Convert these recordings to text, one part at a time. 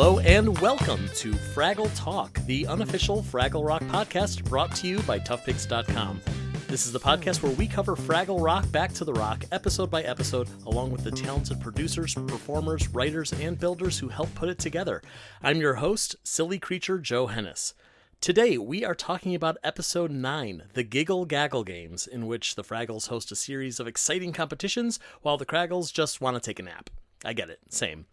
Hello and welcome to Fraggle Talk, the unofficial Fraggle Rock podcast brought to you by toughpicks.com. This is the podcast where we cover Fraggle Rock back to the rock, episode by episode, along with the talented producers, performers, writers, and builders who help put it together. I'm your host, silly creature Joe Hennis. Today, we are talking about episode 9, the Giggle Gaggle Games, in which the Fraggles host a series of exciting competitions while the Craggles just want to take a nap. I get it, same.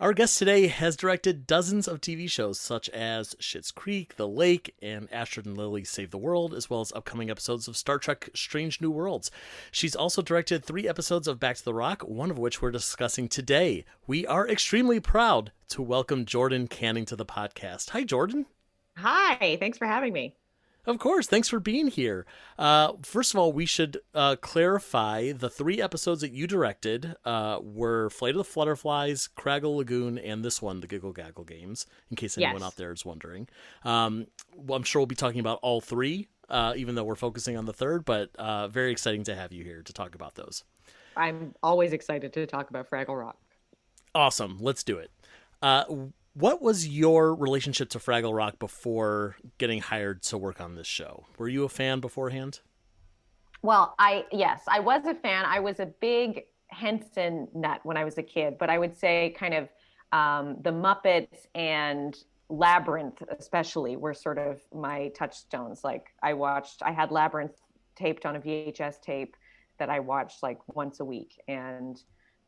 Our guest today has directed dozens of TV shows such as Schitt's Creek, The Lake, and Astrid and Lily Save the World, as well as upcoming episodes of Star Trek Strange New Worlds. She's also directed 3 episodes of Back to the Rock, one of which we're discussing today. We are extremely proud to welcome Jordan Canning to the podcast. Hi, Jordan. Hi, thanks for having me. Of course, thanks for being here. First of all, we should clarify the 3 episodes that you directed were Flight of the Flutterflies, Craggle Lagoon, and this one, the Giggle Gaggle Games, in case anyone out there is wondering. Well, I'm sure we'll be talking about all 3, even though we're focusing on the 3rd, but very exciting to have you here to talk about those. I'm always excited to talk about Fraggle Rock. Awesome, let's do it. What was your relationship to Fraggle Rock before getting hired to work on this show? Were you a fan beforehand? Well, yes, I was a fan. I was a big Henson nut when I was a kid, but I would say kind of the Muppets and Labyrinth especially were sort of my touchstones. Like I had Labyrinth taped on a VHS tape that I watched like once a week, and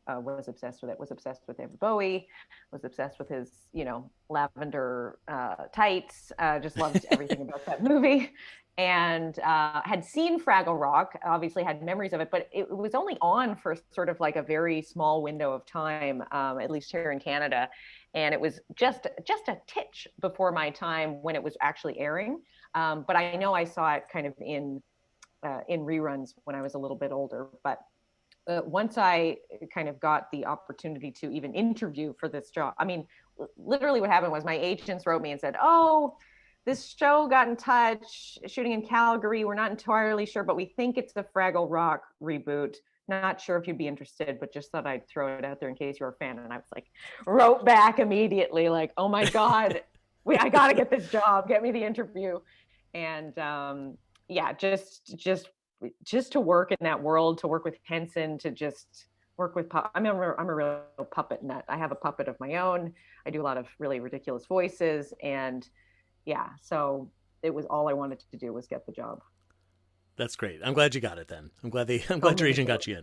was obsessed with it, was obsessed with David Bowie, was obsessed with his, lavender tights, just loved everything about that movie. And had seen Fraggle Rock, obviously had memories of it, but it was only on for sort of like a very small window of time, at least here in Canada. And it was just a titch before my time when it was actually airing. But I know I saw it kind of in reruns when I was a little bit older, but once I kind of got the opportunity to even interview for this job, I mean, literally what happened was my agents wrote me and said, "Oh, this show got in touch, shooting in Calgary. We're not entirely sure, but we think it's the Fraggle Rock reboot. Not sure if you'd be interested, but just thought I'd throw it out there in case you're a fan." And I was like, wrote back immediately, like, "Oh my God, I got to get this job. Get me the interview." And just to work in that world, to work with Henson, to just work with I'm a real puppet nut. I have a puppet of my own. I do a lot of really ridiculous voices, and so it was all I wanted to do was get the job. That's great. I'm glad you got it then. I'm glad your agent got you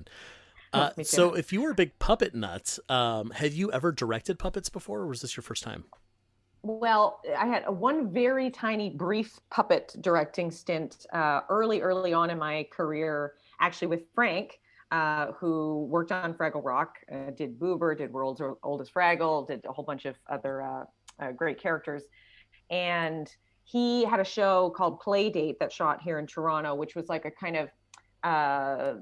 in. So if you were a big puppet nut, had you ever directed puppets before, or was this your first time? Well, I had one very tiny, brief puppet directing stint early on in my career, actually with Frank, who worked on Fraggle Rock, did Boober, did World's Oldest Fraggle, did a whole bunch of other great characters. And he had a show called Playdate that shot here in Toronto, which was like a kind of,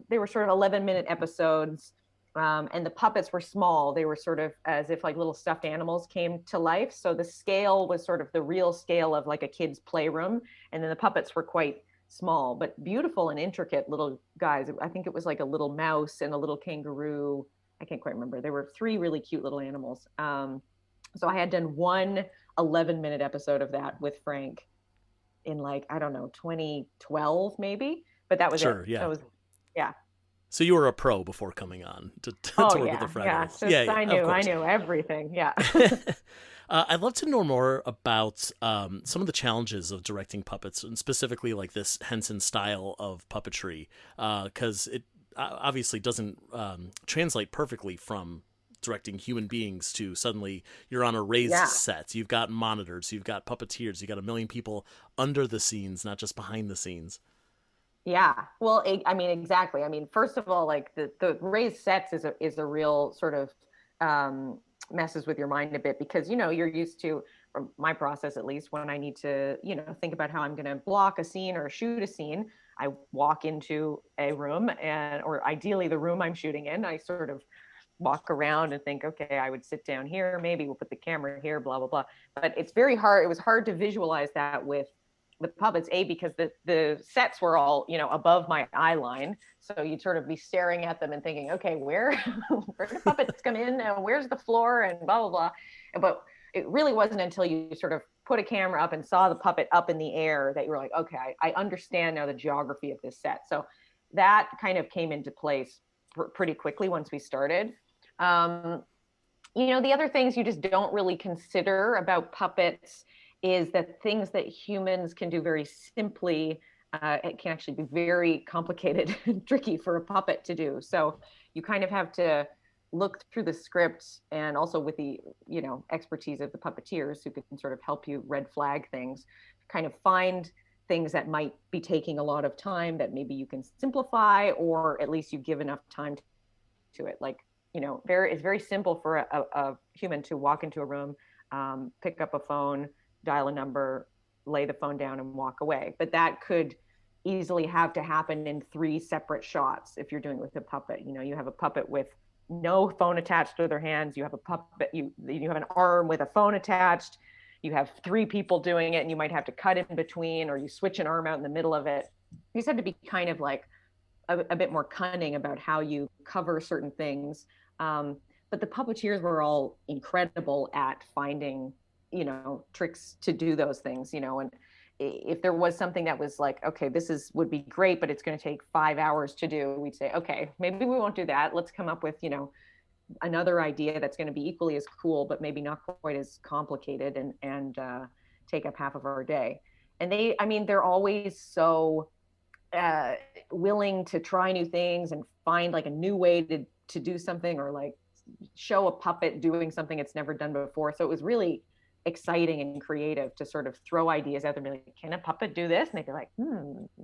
they were sort of 11-minute episodes. And the puppets were small. They were sort of as if like little stuffed animals came to life. So the scale was sort of the real scale of like a kid's playroom. And then the puppets were quite small, but beautiful and intricate little guys. I think it was like a little mouse and a little kangaroo. I can't quite remember. There were 3 really cute little animals. So I had done one 11-minute episode of that with Frank in like, I don't know, 2012 maybe. But that was sure, it. Yeah. That was, yeah. So you were a pro before coming on to work with the Fraggles. I knew everything. Yeah. I'd love to know more about some of the challenges of directing puppets, and specifically like this Henson style of puppetry, because it obviously doesn't translate perfectly from directing human beings to suddenly you're on a raised set. You've got monitors, you've got puppeteers, you've got a million people under the scenes, not just behind the scenes. Yeah, well, I mean, exactly. I mean, first of all, like the raised sets is a real sort of messes with your mind a bit, because, you're used to, from my process at least, when I need to, think about how I'm going to block a scene or shoot a scene, I walk into a room or ideally the room I'm shooting in, I sort of walk around and think, okay, I would sit down here, maybe we'll put the camera here, blah, blah, blah. But it's very hard. It was hard to visualize that with the puppets, because the sets were all, above my eye line. So you'd sort of be staring at them and thinking, okay, where do puppets come in? And where's the floor? And blah, blah, blah. But it really wasn't until you sort of put a camera up and saw the puppet up in the air that you were like, okay, I understand now the geography of this set. So that kind of came into place pretty quickly once we started. The other things you just don't really consider about puppets is that things that humans can do very simply, it can actually be very complicated and tricky for a puppet to do. So you kind of have to look through the script, and also with the, expertise of the puppeteers who can sort of help you red flag things, kind of find things that might be taking a lot of time that maybe you can simplify, or at least you give enough time to it. Like, it's very simple for a human to walk into a room, pick up a phone, dial a number, lay the phone down and walk away. But that could easily have to happen in 3 separate shots if you're doing it with a puppet. You have a puppet with no phone attached to their hands. You have a puppet, you have an arm with a phone attached. You have 3 people doing it, and you might have to cut in between, or you switch an arm out in the middle of it. You just have to be kind of like a bit more cunning about how you cover certain things. But the puppeteers were all incredible at finding, tricks to do those things, and if there was something that was like, okay, would be great, but it's going to take 5 hours to do, we'd say, okay, maybe we won't do that. Let's come up with, another idea that's going to be equally as cool, but maybe not quite as complicated, and take up half of our day. And they're always so willing to try new things and find like a new way to do something, or like show a puppet doing something it's never done before. So it was really exciting and creative to sort of throw ideas out there and be like, can a puppet do this? And they'd be like,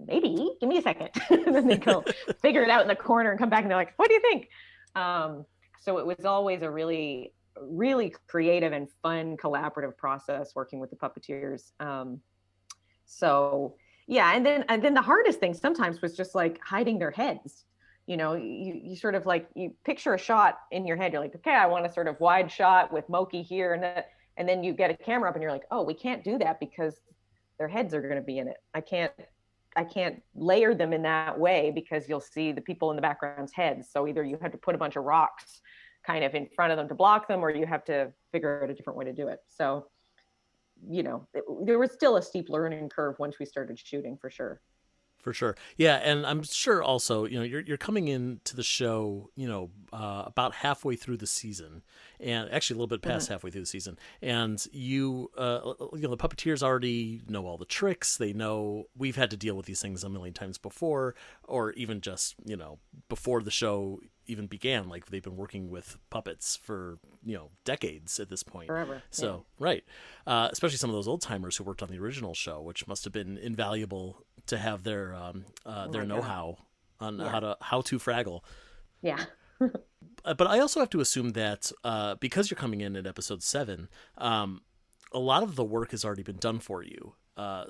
maybe, give me a second. And then they go figure it out in the corner and come back and they're like, what do you think? So it was always a really, really creative and fun collaborative process working with the puppeteers. So yeah, and then the hardest thing sometimes was just like hiding their heads. You sort of like, you picture a shot in your head. You're like, okay, I want a sort of wide shot with Moki here and that. And then you get a camera up and you're like, oh, we can't do that because their heads are going to be in it. I can't layer them in that way because you'll see the people in the background's heads. So either you have to put a bunch of rocks kind of in front of them to block them, or you have to figure out a different way to do it. So, there was still a steep learning curve once we started shooting, for sure. For sure. Yeah. And I'm sure also, you're coming into the show, about halfway through the season, and actually a little bit past halfway through the season. And the puppeteers already know all the tricks. They know we've had to deal with these things a million times before, or even just, before the show even began. Like, they've been working with puppets for, decades at this point. Forever. So, yeah. Right. Especially some of those old timers who worked on the original show, which must have been invaluable to have their know-how on how to Fraggle. Yeah. But I also have to assume that because you're coming in at episode 7, a lot of the work has already been done for you.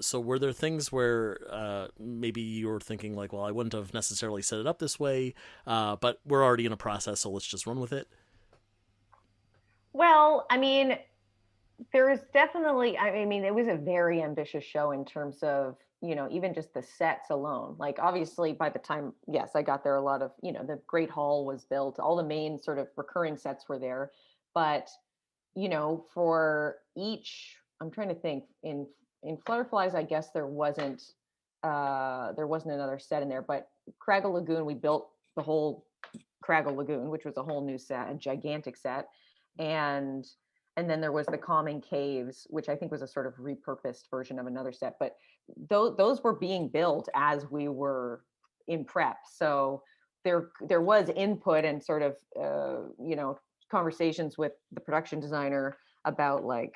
So were there things where maybe you were thinking like, well, I wouldn't have necessarily set it up this way, but we're already in a process, so let's just run with it? Well, there is definitely, it was a very ambitious show in terms of, even just the sets alone. Like, obviously by the time, yes, I got there, a lot of, the Great Hall was built, all the main sort of recurring sets were there. But, for each, I'm trying to think, in Flutterflies, I guess there wasn't another set in there, but Craggle Lagoon, we built the whole Craggle Lagoon, which was a whole new set, a gigantic set. And then there was the Calming Caves, which I think was a sort of repurposed version of another set. But those were being built as we were in prep. So there was input and sort of, conversations with the production designer about like,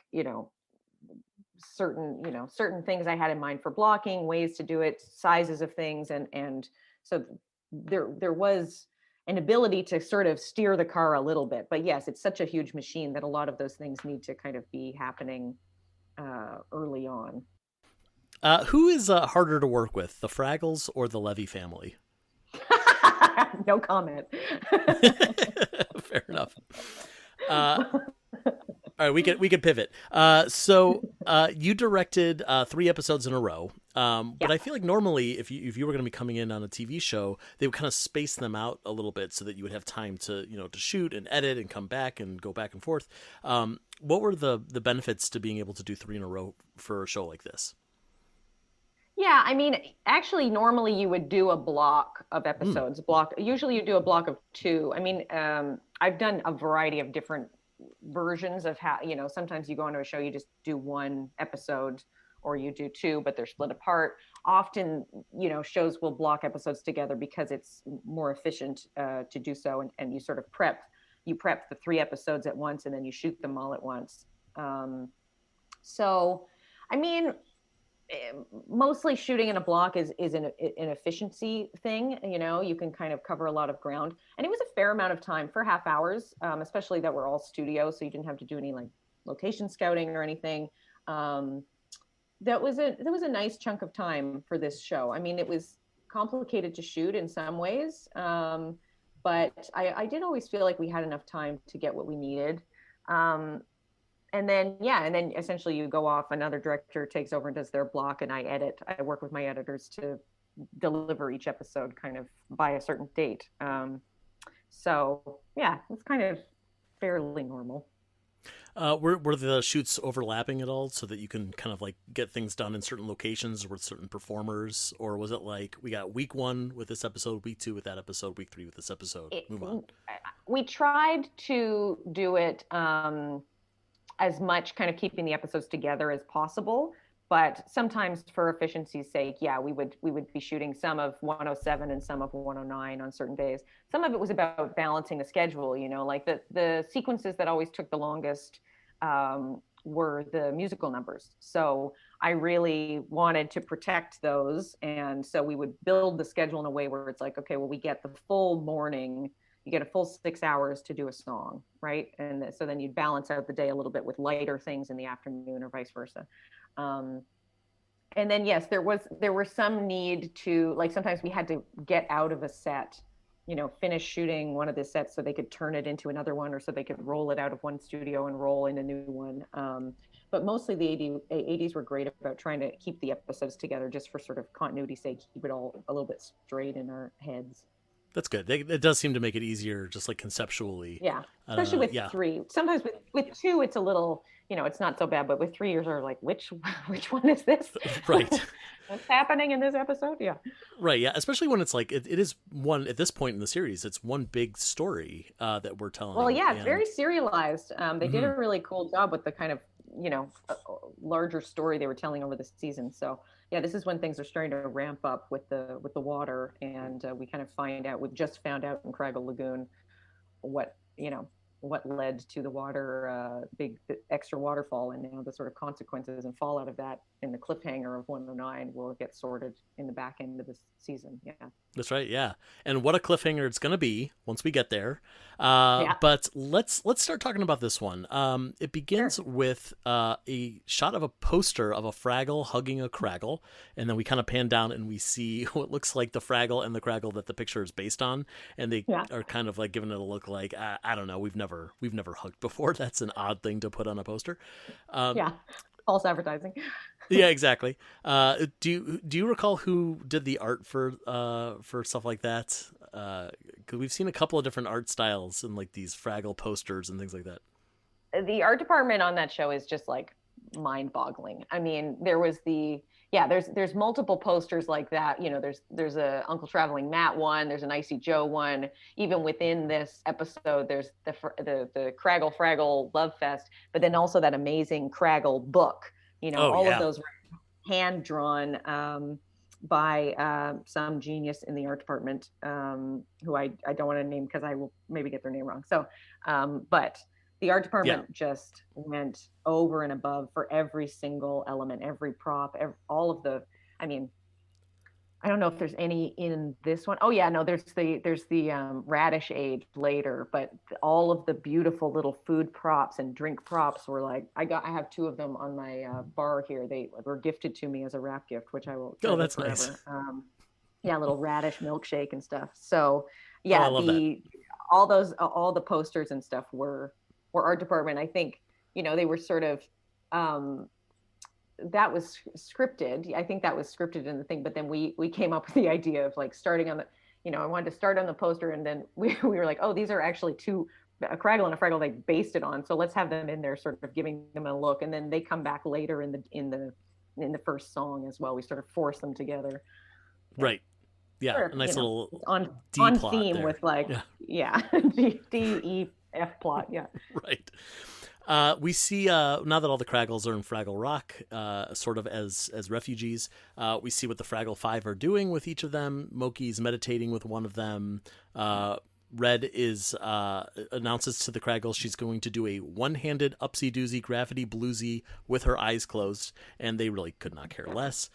certain things I had in mind for blocking, ways to do it, sizes of things. And so there was an ability to sort of steer the car a little bit. But yes, it's such a huge machine that a lot of those things need to kind of be happening early on. Who is harder to work with, the Fraggles or the Levy family? No comment. Fair enough. All right, we could pivot. So You directed 3 episodes in a row, but Yeah. I feel like normally if you were going to be coming in on a TV show, they would kind of space them out a little bit so that you would have time to to shoot and edit and come back and go back and forth. What were the benefits to being able to do 3 in a row for a show like this? Yeah, I mean, actually, normally you would do a block of episodes. Usually you do a block of 2. I mean, I've done a variety of different versions of how, sometimes you go into a show, you just do 1 episode, or you do 2, but they're split apart. Often, shows will block episodes together because it's more efficient to do so, and you sort of prep the 3 episodes at once, and then you shoot them all at once. So, I mean, mostly shooting in a block is an efficiency thing. You can kind of cover a lot of ground, and it was a fair amount of time for half hours, especially that we're all studio, so you didn't have to do any like location scouting or anything. That was a nice chunk of time for this show. I mean, it was complicated to shoot in some ways, but I did always feel like we had enough time to get what we needed. And then essentially you go off, another director takes over and does their block, and I edit. I work with my editors to deliver each episode kind of by a certain date. So yeah, it's kind of fairly normal. Were the shoots overlapping at all so that you can kind of like get things done in certain locations with certain performers? Or was it like we got week 1 with this episode, week 2 with that episode, week 3 with this episode, move on? We tried to do it as much kind of keeping the episodes together as possible, but sometimes for efficiency's sake, yeah, we would be shooting some of 107 and some of 109 on certain days. Some of it was about balancing the schedule, like the sequences that always took the longest were the musical numbers. So I really wanted to protect those, and so we would build the schedule in a way where it's like, okay, well, we get the full morning, you get a full 6 hours to do a song, right? And so then you'd balance out the day a little bit with lighter things in the afternoon, or vice versa. And then yes, there was some need to, like, sometimes we had to get out of a set, finish shooting one of the sets so they could turn it into another one, or so they could roll it out of one studio and roll in a new one. But mostly the 80s were great about trying to keep the episodes together, just for sort of continuity's sake, keep it all a little bit straight in our heads. That's good. It does seem to make it easier, just like conceptually. Yeah, especially with 3. Sometimes with 2, it's a little, it's not so bad. But with 3, you're like, which one is this? Right. What's happening in this episode? Yeah. Right. Yeah. Especially when it's like it is one at this point in the series. It's one big story that we're telling. Well, yeah, it's very serialized. They did a really cool job with the kind of larger story they were telling over the season. So yeah, this is when things are starting to ramp up with the water, and we kind of we've just found out in Craggle Lagoon what led to the water, big extra waterfall, and the sort of consequences and fallout of that in the cliffhanger of 109 will get sorted in the back end of the season. Yeah. That's right. Yeah. And what a cliffhanger it's going to be once we get there. Yeah. But let's start talking about this one. It begins with a shot of a poster of a Fraggle hugging a Craggle. And then we kind of pan down and we see what looks like the Fraggle and the Craggle that the picture is based on. And they are kind of like giving it a look like, I don't know, we've never hugged before. That's an odd thing to put on a poster. Yeah. False advertising. Yeah, exactly. Do you recall who did the art for stuff like that? Because we've seen a couple of different art styles in like these Fraggle posters and things like that. The art department on that show is just like mind-boggling. I mean, there's multiple posters like that. There's a Uncle Traveling Matt one, there's an Icy Joe one. Even within this episode, there's the Craggle Fraggle Love Fest, but then also that amazing Craggle book. Of those were hand drawn by some genius in the art department, who I don't want to name because I will maybe get their name wrong. So, but the art department just went over and above for every single element, every prop, all of the, I mean, I don't know if there's any in this one. Oh yeah, no, there's the radish age later, but all of the beautiful little food props and drink props were like, I have 2 of them on my bar here. They were gifted to me as a wrap gift, which I will. Oh, that's forever. Nice. Little radish milkshake and stuff. So yeah, I love that. all the posters and stuff were art department. I think they were sort of that was scripted. I think that was scripted in the thing, but then we came up with the idea of like starting on the, I wanted to start on the poster, and then we were like, oh, these are actually two, a Craggle and a Fraggle they based it on. So let's have them in there sort of giving them a look. And then they come back later in the first song as well. We sort of force them together. Right. Yeah. Sort of, a nice little on theme there. With like, D, E, F plot. Yeah. Right. We see now that all the Craggles are in Fraggle Rock, sort of as refugees. We see what the Fraggle Five are doing with each of them. Moki's meditating with one of them. Red announces to the Craggles she's going to do a one-handed upsy-doozy gravity bluesy with her eyes closed, and they really could not care less.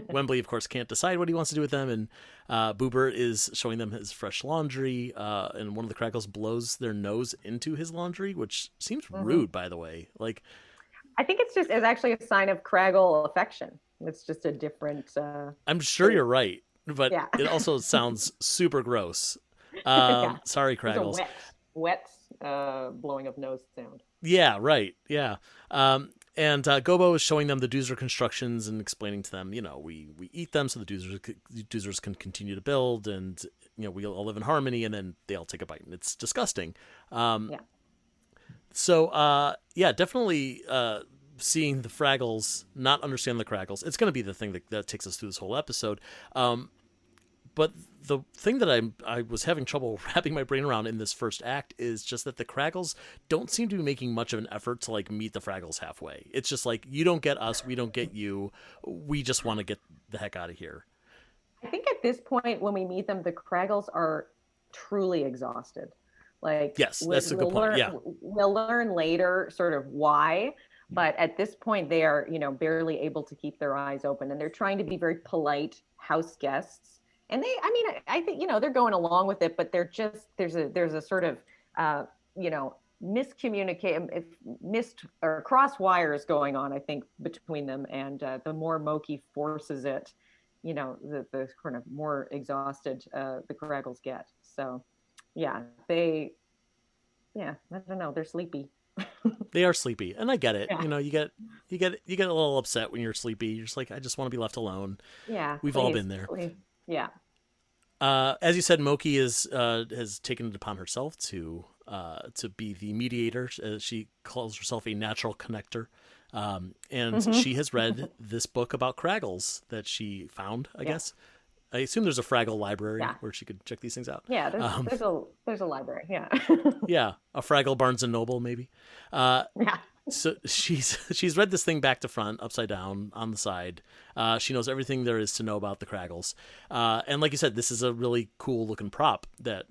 Wembley, of course, can't decide what he wants to do with them, and Boober is showing them his fresh laundry, and one of the Craggles blows their nose into his laundry, which seems rude, by the way. Like, I think it's actually a sign of Craggle affection. It's just a different... I'm sure you're right, but it also sounds super gross. Sorry, Craggles. Wet blowing of nose sound. Yeah, right. Yeah. And Gobo is showing them the doozer constructions and explaining to them, we eat them so the doozers can continue to build, and we all live in harmony, and then they all take a bite, and it's disgusting. So definitely seeing the Fraggles not understand the Craggles. It's going to be the thing that takes us through this whole episode. But the thing that I was having trouble wrapping my brain around in this first act is just that the Craggles don't seem to be making much of an effort to like meet the Fraggles halfway. It's just like, you don't get us, we don't get you. We just want to get the heck out of here. I think at this point when we meet them, the Craggles are truly exhausted. Like, yes, that's a good point. Yeah, we'll learn later sort of why, but at this point they are, barely able to keep their eyes open, and they're trying to be very polite house guests. And I think, they're going along with it, but they're just, there's a sort of, miscommunicate, missed or cross wires going on, I think, between them. And the more Moki forces it, the kind of more exhausted the Craggles get. So, I don't know, they're sleepy. They are sleepy, and I get it. Yeah. You get a little upset when you're sleepy. You're just like, I just want to be left alone. Yeah, we've all been there. Please. Yeah. As you said, Moki has taken it upon herself to be the mediator. She calls herself a natural connector. And she has read this book about Craggles that she found, I guess. I assume there's a Fraggle library where she could check these things out. Yeah, there's a library. Yeah. Yeah, a Fraggle Barnes and Noble, maybe. So she's read this thing back to front, upside down, on the side. She knows everything there is to know about the Craggles. And like you said, this is a really cool looking prop that,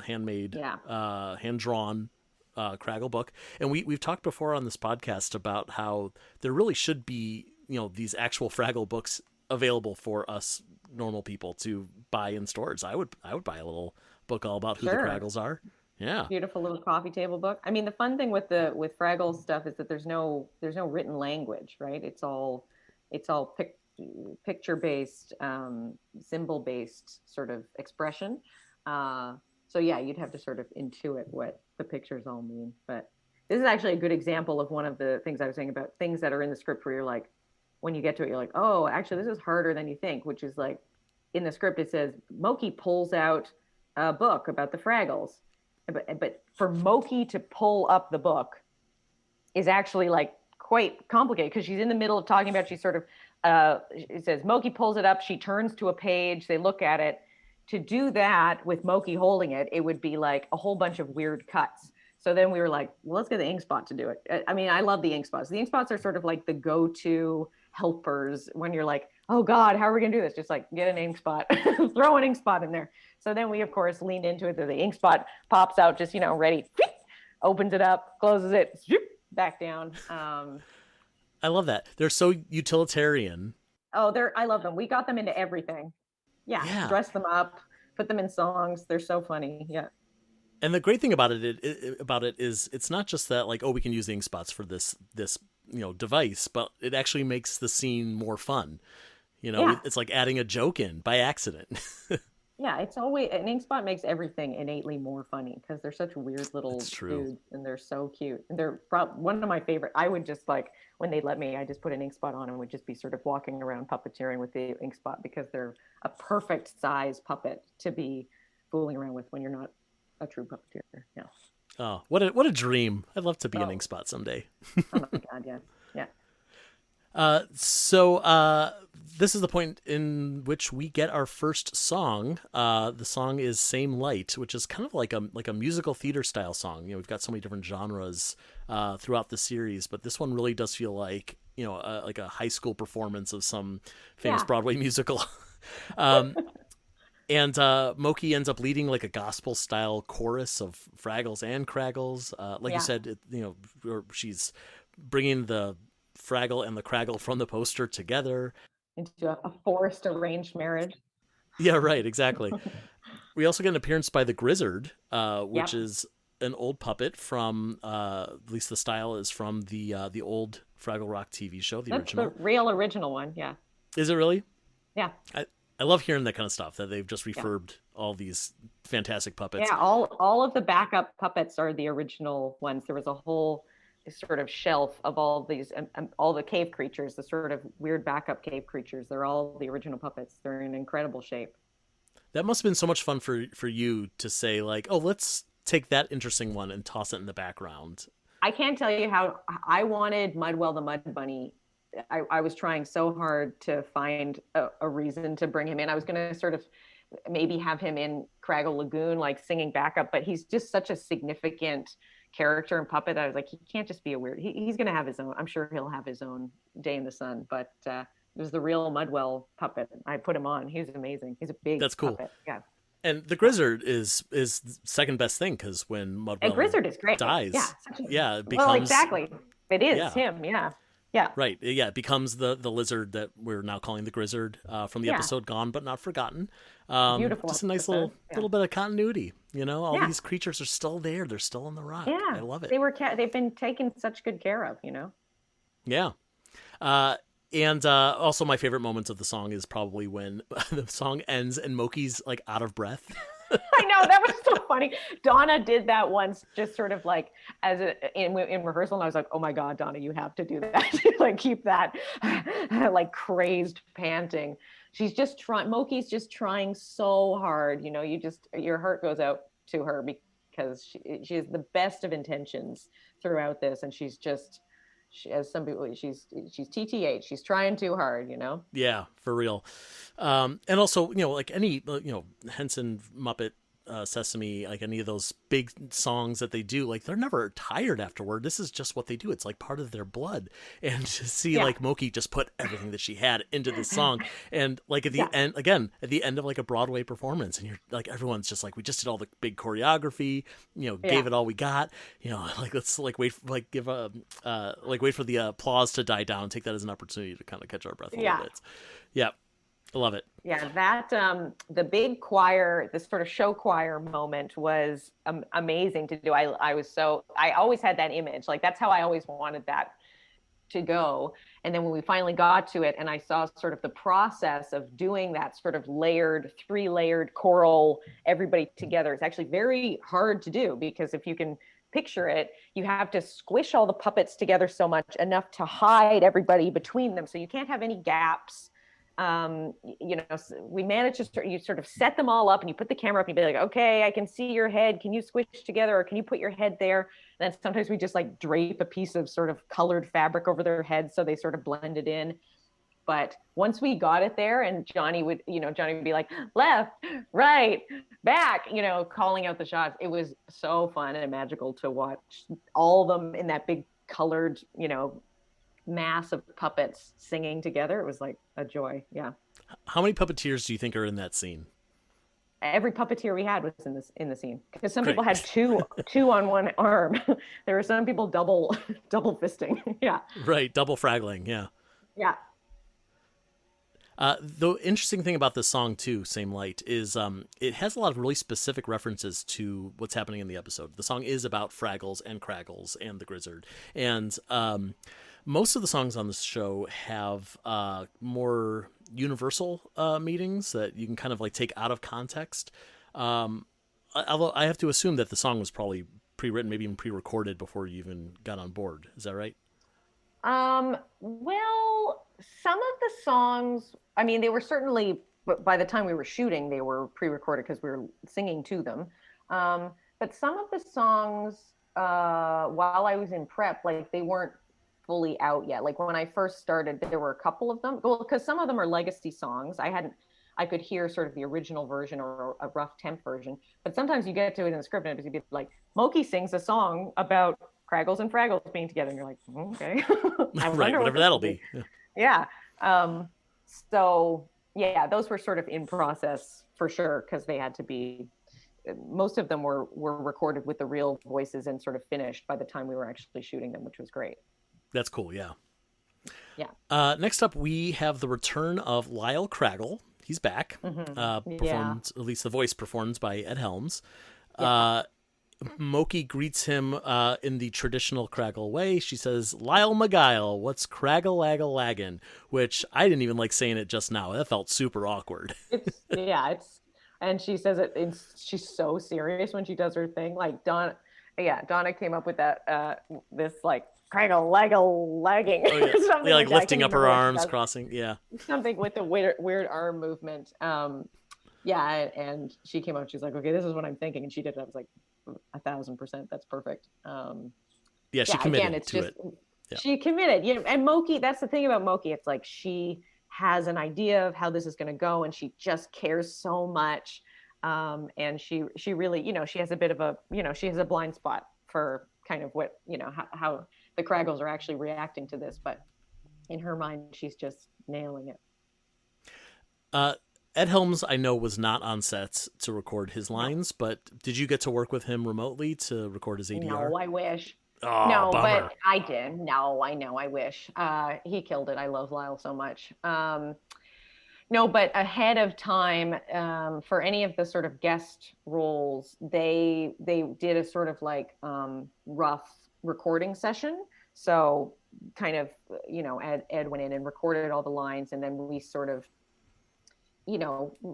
handmade, hand-drawn Craggle book. And we've talked before on this podcast about how there really should be, these actual Fraggle books available for us normal people to buy in stores. I would buy a little book all about who the Craggles are. Yeah. Beautiful little coffee table book. I mean, the fun thing with Fraggle stuff is that there's no written language, right? It's all picture based, symbol based sort of expression. So you'd have to sort of intuit what the pictures all mean. But this is actually a good example of one of the things I was saying about things that are in the script where you're like, when you get to it, you're like, oh, actually this is harder than you think, which is like in the script, it says Moki pulls out a book about the Fraggles. But for Moki to pull up the book is actually like quite complicated because she's in the middle of talking about, she's sort of, it says Moki pulls it up, she turns to a page, they look at it. To do that with Moki holding it, it would be like a whole bunch of weird cuts. So then we were like, well, let's get the ink spot to do it. I mean, I love the ink spots. The ink spots are sort of like the go-to helpers when you're like, oh God, how are we gonna do this? Just like get an ink spot, throw an ink spot in there. So then we of course leaned into it. The ink spot pops out, just, ready, opens it up, closes it, back down. I love that. They're so utilitarian. Oh, I love them. We got them into everything. Yeah. Dress them up, put them in songs. They're so funny. Yeah. And the great thing about it is it's not just that like, oh, we can use the ink spots for this device, but it actually makes the scene more fun. It's like adding a joke in by accident. Yeah, it's always an ink spot makes everything innately more funny because they're such weird That's little true. dudes and they're so cute. And they're one of my favorite. I would just like when they let me, I just put an ink spot on and would just be sort of walking around puppeteering with the ink spot because they're a perfect size puppet to be fooling around with when you're not a true puppeteer. Yeah. Oh, what a dream! I'd love to be an Oh, ink spot someday. oh my God, yes. Yeah. So this is the point in which we get our first song. The song is "Same Light," which is kind of like a musical theater style song. You know, we've got so many different genres throughout the series, but this one really does feel like like a high school performance of some famous Yeah. Broadway musical. um, and Moki ends up leading like a gospel style chorus of Fraggles and Craggles. Like you Yeah. said, she's bringing the Fraggle and the Craggle from the poster together. Into a forced arranged marriage. Yeah, right, exactly. We also get an appearance by the Grizzard, which Yep. is an old puppet from, at least the style is from the old Fraggle Rock TV show, the That's the original. real original one. Yeah. Is it really? Yeah. I love hearing that kind of stuff, that they've just Yeah. refurbed all these fantastic puppets. Yeah, all of the backup puppets are the original ones. There was a whole sort of shelf of all these, all the cave creatures, the sort of weird backup cave creatures. They're all the original puppets. They're in incredible shape. That must have been so much fun for you to say, like, oh, let's take that interesting one and toss it in the background. I can't tell you how I wanted Mudwell the Mud Bunny. I was trying so hard to find a reason to bring him in. I was going to sort of maybe have him in Craggle Lagoon, like singing backup, but he's just such a significant character and puppet that I was like, he can't just be a weird. He's going to have his own. I'm sure he'll have his own day in the sun. But it was the real Mudwell puppet. I put him on. He was amazing. He's a big That's cool. puppet. Yeah. And the Grizzard is second best thing, because when And Mudwell Grizzard is great. dies, Yeah. it becomes, Well, exactly. It is yeah. him. Yeah. Yeah. Right. Yeah, it becomes the lizard that we're now calling the Grizzard from the Yeah. episode Gone But Not Forgotten. Beautiful. Just a nice episode. little bit of continuity. All Yeah. these creatures are still there. They're still in the rock. Yeah. I love it. They've been taken such good care of, Yeah. And also my favorite moments of the song is probably when the song ends and Moki's like out of breath. I know, that was so funny. Donna did that once, just sort of like in rehearsal, and I was like, "Oh my God, Donna, you have to do that. Like keep that like crazed panting." She's just trying. Moki's just trying so hard. Your heart goes out to her because she has the best of intentions throughout this, and as some people, she's TTH. She's trying too hard. Yeah, for real. And also, like any, Henson, Muppet, Sesame, like any of those big songs that they do, like they're never tired afterward. This is just what they do. It's like part of their blood. And to see like Moki just put everything that she had into this song, and like at the end, again, at the end of like a Broadway performance, and you're like, everyone's just like, we just did all the big choreography, gave it all we got, like let's like wait, like give a wait for the applause to die down, take that as an opportunity to kind of catch our breath a little bit. Yeah. I love it. Yeah, that the big choir, this sort of show choir moment was amazing to do. I always had that image. Like that's how I always wanted that to go. And then when we finally got to it and I saw sort of the process of doing that sort of three-layered choral, everybody together, it's actually very hard to do because if you can picture it, you have to squish all the puppets together so much enough to hide everybody between them. So you can't have any gaps. We managed to you sort of set them all up and you put the camera up and you be like, okay, I can see your head. Can you squish together or can you put your head there? And then sometimes we just like drape a piece of sort of colored fabric over their heads so they sort of blended in. But once we got it there and Johnny would be like left, right, back, calling out the shots. It was so fun and magical to watch all of them in that big colored, mass of puppets singing together. It was like a joy. Yeah. How many puppeteers do you think are in that scene? Every puppeteer we had was in the scene because some people had two on one arm. There were some people double fisting. Yeah. Right. Double fraggling. Yeah. Yeah. The interesting thing about this song too, Same Light, is it has a lot of really specific references to what's happening in the episode. The song is about Fraggles and Craggles and the Grizzard, and most of the songs on this show have more Universal meetings that you can kind of like take out of context. Although I have to assume that the song was probably pre-written, maybe even pre-recorded before you even got on board. Is that right? Well, some of the songs, I mean, they were certainly, by the time we were shooting, they were pre-recorded because we were singing to them. But some of the songs, while I was in prep, like they weren't fully out yet. Like when I first started, there were a couple of them. Well, because some of them are legacy songs. I could hear sort of the original version or a rough temp version. But sometimes you get to it in the script and it'd be like, Moki sings a song about Craggles and Fraggles being together. And you're like, okay. Right, whatever that'll be. Yeah. So yeah, those were sort of in process for sure, because they had to be, most of them were recorded with the real voices and sort of finished by the time we were actually shooting them, which was great. That's cool, yeah. Yeah. Next up, we have the return of Lyle Craggle. He's back. Performed, at least the voice performed by Ed Helms. Yeah. Moki greets him in the traditional Craggle way. She says, Lyle McGuile, what's Craggle Laggin'? Which I didn't even like saying it just now. That felt super awkward. And she says it, and she's so serious when she does her thing. Like Donna came up with that, this like Craggle lagging. Oh, yeah. Something like lifting up her arms, crossing. Yeah. Something with the weird arm movement. And she came up, she's like, okay, this is what I'm thinking. And she did it. I was like, 1,000%. That's perfect. She committed to it. Yeah. She committed. And Moki, that's the thing about Moki. It's like she has an idea of how this is going to go, and she just cares so much. And she really, she has a bit of a, she has a blind spot for kind of what, how the Craggles are actually reacting to this. But in her mind, she's just nailing it. Ed Helms, I know, was not on set to record his lines, but did you get to work with him remotely to record his ADR? No, I wish. Oh, no, bummer. But I did. No, I know. I wish. He killed it. I love Lyle so much. No, but ahead of time, for any of the sort of guest roles, they did a sort of like rough recording session. So kind of, Ed went in and recorded all the lines, and then we sort of,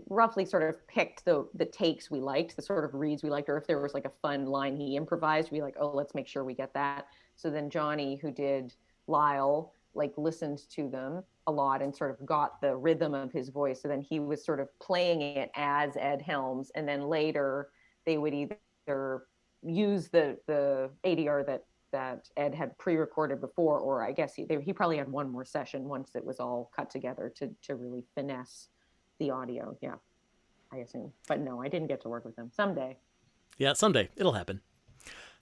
roughly sort of picked the takes we liked, the sort of reads we liked, or if there was like a fun line he improvised, we'd be like, oh, let's make sure we get that. So then Johnny, who did Lyle, like listened to them a lot and sort of got the rhythm of his voice. So then he was sort of playing it as Ed Helms. And then later they would either use the ADR that Ed had pre-recorded before, or I guess he probably had one more session once it was all cut together to really finesse the audio. Yeah, I assume. But no, I didn't get to work with them. Someday. Yeah, someday. It'll happen.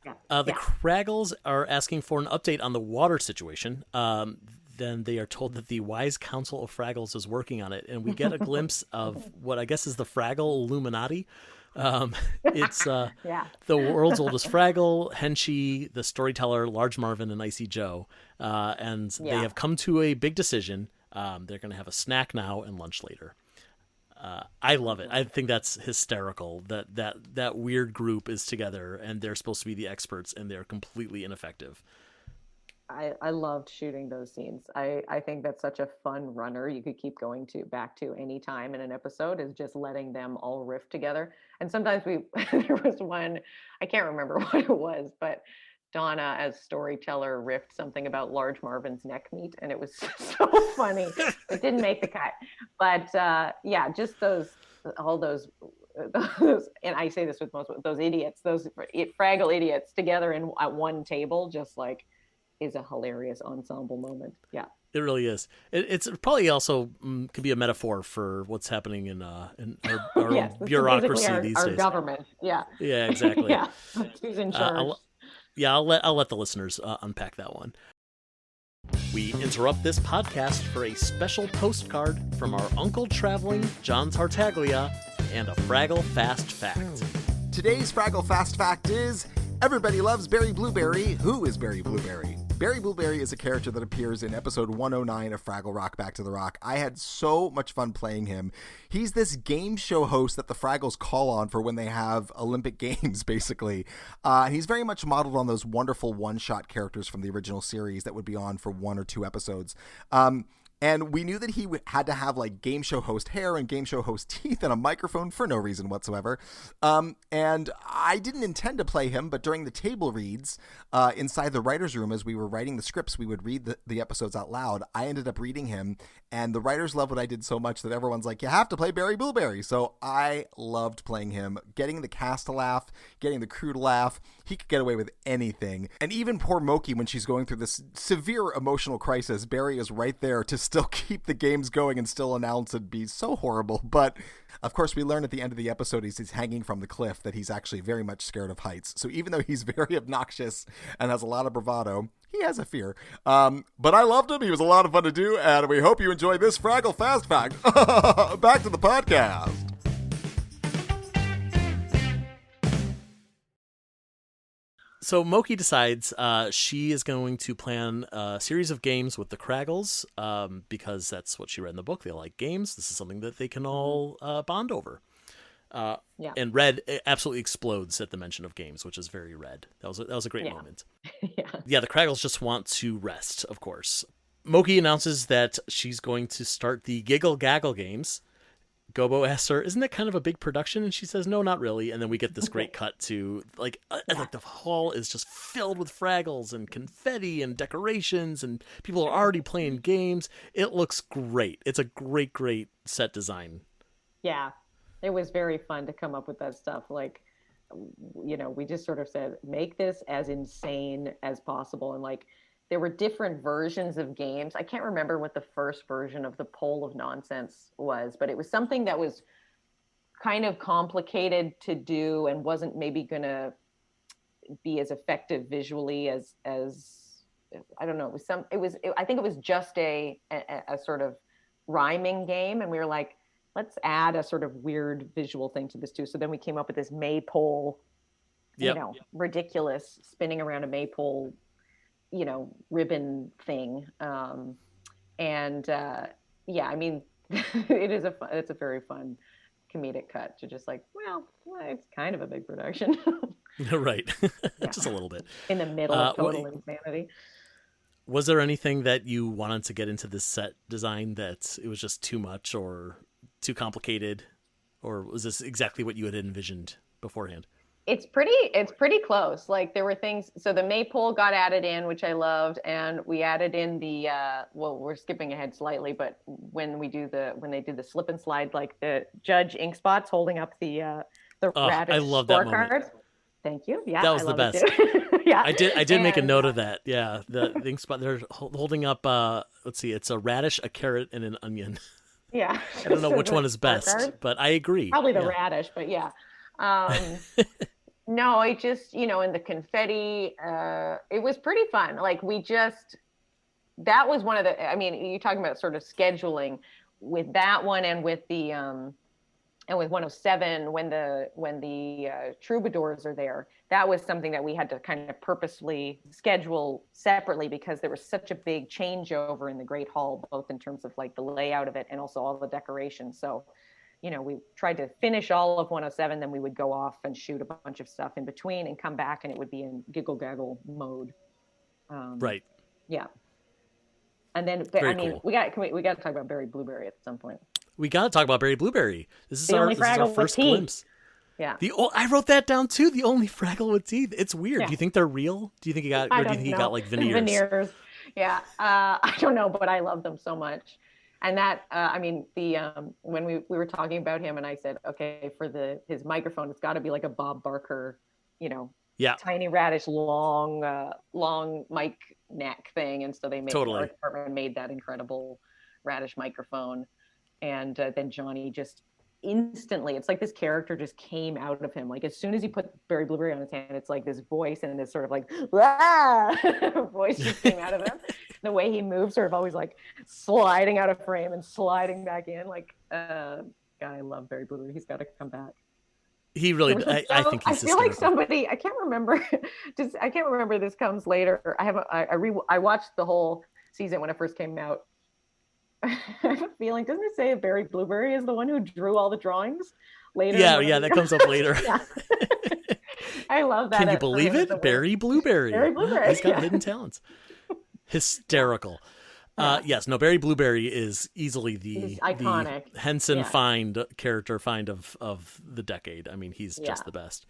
Yeah. The Craggles are asking for an update on the water situation. Then they are told that the wise council of Fraggles is working on it, and we get a glimpse of what I guess is the Fraggle Illuminati. It's the world's oldest Fraggle, Henchy, the storyteller, Large Marvin, and Icy Joe. And they have come to a big decision. They're going to have a snack now and lunch later. I love it. I think that's hysterical that weird group is together and they're supposed to be the experts and they're completely ineffective. I loved shooting those scenes. I think that's such a fun runner you could keep going back to any time in an episode, is just letting them all riff together. And sometimes there was one, I can't remember what it was, but Donna as storyteller riffed something about Large Marvin's neck meat, and it was so funny. It didn't make the cut, but just all those, and I say this with most those idiots, those Fraggle idiots together at one table, just like, is a hilarious ensemble moment. Yeah, it really is. It's probably also could be a metaphor for what's happening in our yes, bureaucracy these days. Our government. Yeah. Yeah, exactly. Yeah, who's in charge? I'll let the listeners unpack that one. We interrupt this podcast for a special postcard from our Uncle Traveling, John Tartaglia, and a Fraggle Fast Fact. Today's Fraggle Fast Fact is, everybody loves Barry Blueberry. Who is Barry Blueberry? Barry Blueberry is a character that appears in episode 109 of Fraggle Rock Back to the Rock. I had so much fun playing him. He's this game show host that the Fraggles call on for when they have Olympic Games, basically. He's very much modeled on those wonderful one-shot characters from the original series that would be on for one or two episodes. And we knew that he had to have like game show host hair and game show host teeth and a microphone for no reason whatsoever. And I didn't intend to play him, but during the table reads inside the writer's room, as we were writing the scripts, we would read the episodes out loud. I ended up reading him, and the writers loved what I did so much that everyone's like, you have to play Barry Blueberry. So I loved playing him, getting the cast to laugh, getting the crew to laugh. He could get away with anything. And even poor Moki, when she's going through this severe emotional crisis, Barry is right there to still keep the games going and still announce it'd be so horrible. But of course, we learn at the end of the episode he's hanging from the cliff that he's actually very much scared of heights. So even though he's very obnoxious and has a lot of bravado, he has a fear. But I loved him. He was a lot of fun to do, and we hope you enjoy this Fraggle Fast Fact. Back to the podcast. So Moki decides she is going to plan a series of games with the Craggles because that's what she read in the book. They like games. This is something that they can all bond over. And Red absolutely explodes at the mention of games, which is very Red. That was a great moment. The Craggles just want to rest, of course. Moki announces that she's going to start the Giggle Gaggle Games. Gobo asks her, isn't that kind of a big production? And she says, no, not really. And then we get this great cut to like the hall is just filled with Fraggles and confetti and decorations, and people are already playing games. It looks great. It's a great, great set design. Yeah, it was very fun to come up with that stuff. Like, we just sort of said, make this as insane as possible. And like, there were different versions of games. I can't remember what the first version of the Pole of Nonsense was, but it was something that was kind of complicated to do and wasn't maybe going to be as effective visually as I don't know. I think it was just a sort of rhyming game. And we were like, let's add a sort of weird visual thing to this too. So then we came up with this maypole, ridiculous spinning around a maypole, ribbon thing. I mean, it's a very fun comedic cut to just like, well, it's kind of a big production. Right. Just a little bit. In the middle of total insanity. Was there anything that you wanted to get into this set design that it was just too much or too complicated? Or was this exactly what you had envisioned beforehand? It's pretty close. Like there were things, so the maypole got added in, which I loved, and we added in the we're skipping ahead slightly, but when they do the slip and slide, like the Judge Ink Spots holding up the radish I love that moment. Thank you. Yeah, that was the best. Yeah, I did make a note of that. Yeah, the ink spot. They're holding up. Let's see, it's a radish, a carrot, and an onion. Yeah, I don't know which one is best, but I agree. Probably the radish, but yeah. No, I just, in the confetti, it was pretty fun. Like that was one of the, I mean, you're talking about sort of scheduling with that one and with the, and with 107, when the troubadours are there, that was something that we had to kind of purposely schedule separately because there was such a big changeover in the Great Hall, both in terms of like the layout of it and also all the decorations. So, we tried to finish all of 107, then we would go off and shoot a bunch of stuff in between and come back, and it would be in Giggle Gaggle mode. Right. Yeah. And then, cool. we got to talk about Barry Blueberry at some point. We got to talk about Barry Blueberry. This is our first teeth. glimpse. Yeah. I wrote that down too. The only Fraggle with teeth. It's weird. Yeah. Do you think they're real? Do you think he got like veneers? Veneers. Yeah. I don't know, but I love them so much. And that, when we were talking about him, and I said, okay, for his microphone, it's got to be like a Bob Barker, tiny radish, long mic neck thing. And so they made totally. Our department made that incredible radish microphone. And then Johnny just instantly, it's like this character just came out of him. Like as soon as he put Barry Blueberry on his hand, it's like this voice and this sort of like voice just came out of him. The way he moves, sort of always like sliding out of frame and sliding back in. Like, God, I love Barry Blueberry. He's got to come back. He really, I think he's. I feel like somebody. I can't remember. I can't remember. This comes later. I watched the whole season when it first came out. I have a feeling. Doesn't it say Barry Blueberry is the one who drew all the drawings later? Yeah, that comes up later. I love that. Can you believe it? Barry Blueberry. Barry Blueberry. He's got hidden talents. Hysterical. Yes, no, Barry Blueberry is easily He's iconic. the Henson Yeah. character find of the decade. I mean, he's Yeah. just the best.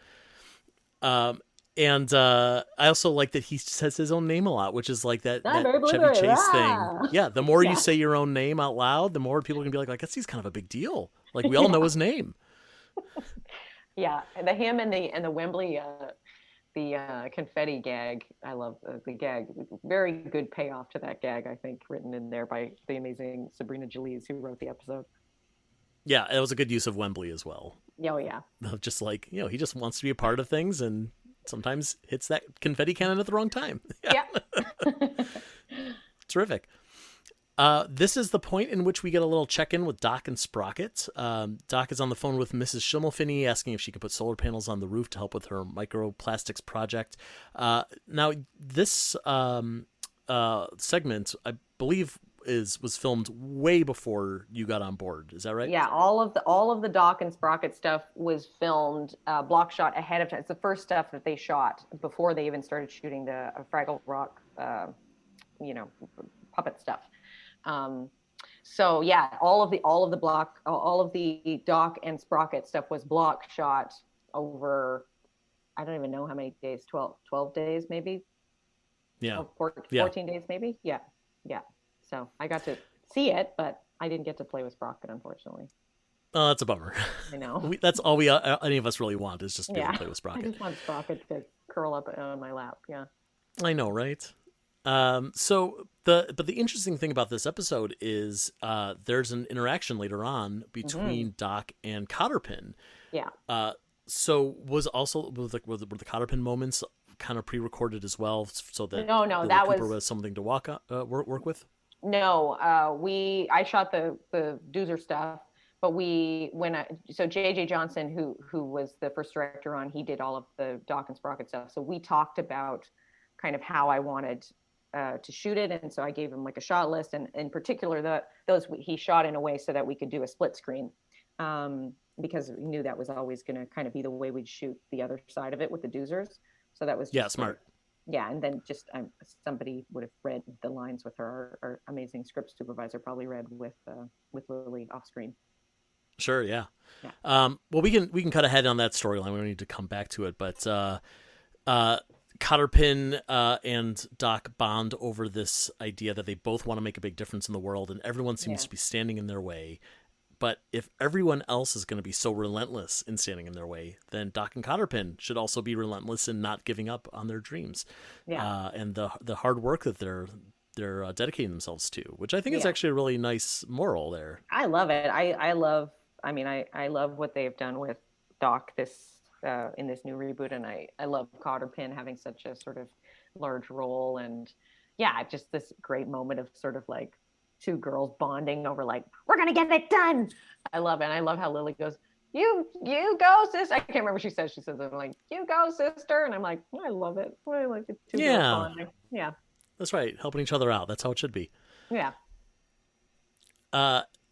And I also like that he says his own name a lot, which is like that Barry Chevy Blueberry, Chase thing. ah! Yeah, the more Yeah. you say your own name out loud, the more people can be like, I guess he's kind of a big deal. Like we all know his name. Yeah, and him and the Wembley confetti gag. I love the gag. Very good payoff to that gag, I think, written in there by the amazing Sabrina Jalise, who wrote the episode. Yeah, it was a good use of Wembley as well. Oh yeah. Just like, he just wants to be a part of things and sometimes hits that confetti cannon at the wrong time. Yeah. Terrific. This is the point in which we get a little check-in with Doc and Sprocket. Doc is on the phone with Mrs. Schimmelfinney asking if she can put solar panels on the roof to help with her microplastics project. Now, this segment, I believe, was filmed way before you got on board. Is that right? Yeah, all of the Doc and Sprocket stuff was filmed block shot ahead of time. It's the first stuff that they shot before they even started shooting the Fraggle Rock, puppet stuff. So yeah, all of the Doc and Sprocket stuff was block shot over, I don't even know how many days, 12 days maybe. Yeah. 14 days maybe. Yeah. So I got to see it, but I didn't get to play with Sprocket, unfortunately. Oh, that's a bummer. I know. That's all any of us really want is just to be able to play with Sprocket. I just want Sprocket to curl up on my lap. Yeah. I know, right? So the interesting thing about this episode is there's an interaction later on between Doc and Cotterpin. Yeah. So were the Cotterpin moments kind of pre-recorded as well, so that no, that Cooper was something to work with? No, I shot the Doozer stuff, but so JJ Johnson, who was the first director on, he did all of the Doc and Sprocket stuff. So we talked about kind of how I wanted to shoot it, and so I gave him like a shot list, and in particular those he shot in a way so that we could do a split screen, because we knew that was always going to kind of be the way we'd shoot the other side of it with the Doozers. So that was smart. Yeah, and then just somebody would have read the lines with her. Our amazing script supervisor probably read with Lily off screen. Sure, yeah. Well, we can cut ahead on that storyline. We don't need to come back to it, but Cotterpin and Doc bond over this idea that they both want to make a big difference in the world, and everyone seems to be standing in their way. But if everyone else is going to be so relentless in standing in their way, then Doc and Cotterpin should also be relentless in not giving up on their dreams. Yeah. And the hard work that they're dedicating themselves to, which I think is actually a really nice moral there. I love it. I love what they've done with Doc in this new reboot, and I love Cotterpin having such a sort of large role, and just this great moment of sort of like two girls bonding over like, we're gonna get it done. I love it. And I love how Lily goes, you go, sister. I can't remember what she says. She says, I'm like, you go, sister. And I'm like, I love it. I like it. Two girls bonding. Yeah. That's right. Helping each other out. That's how it should be. Yeah.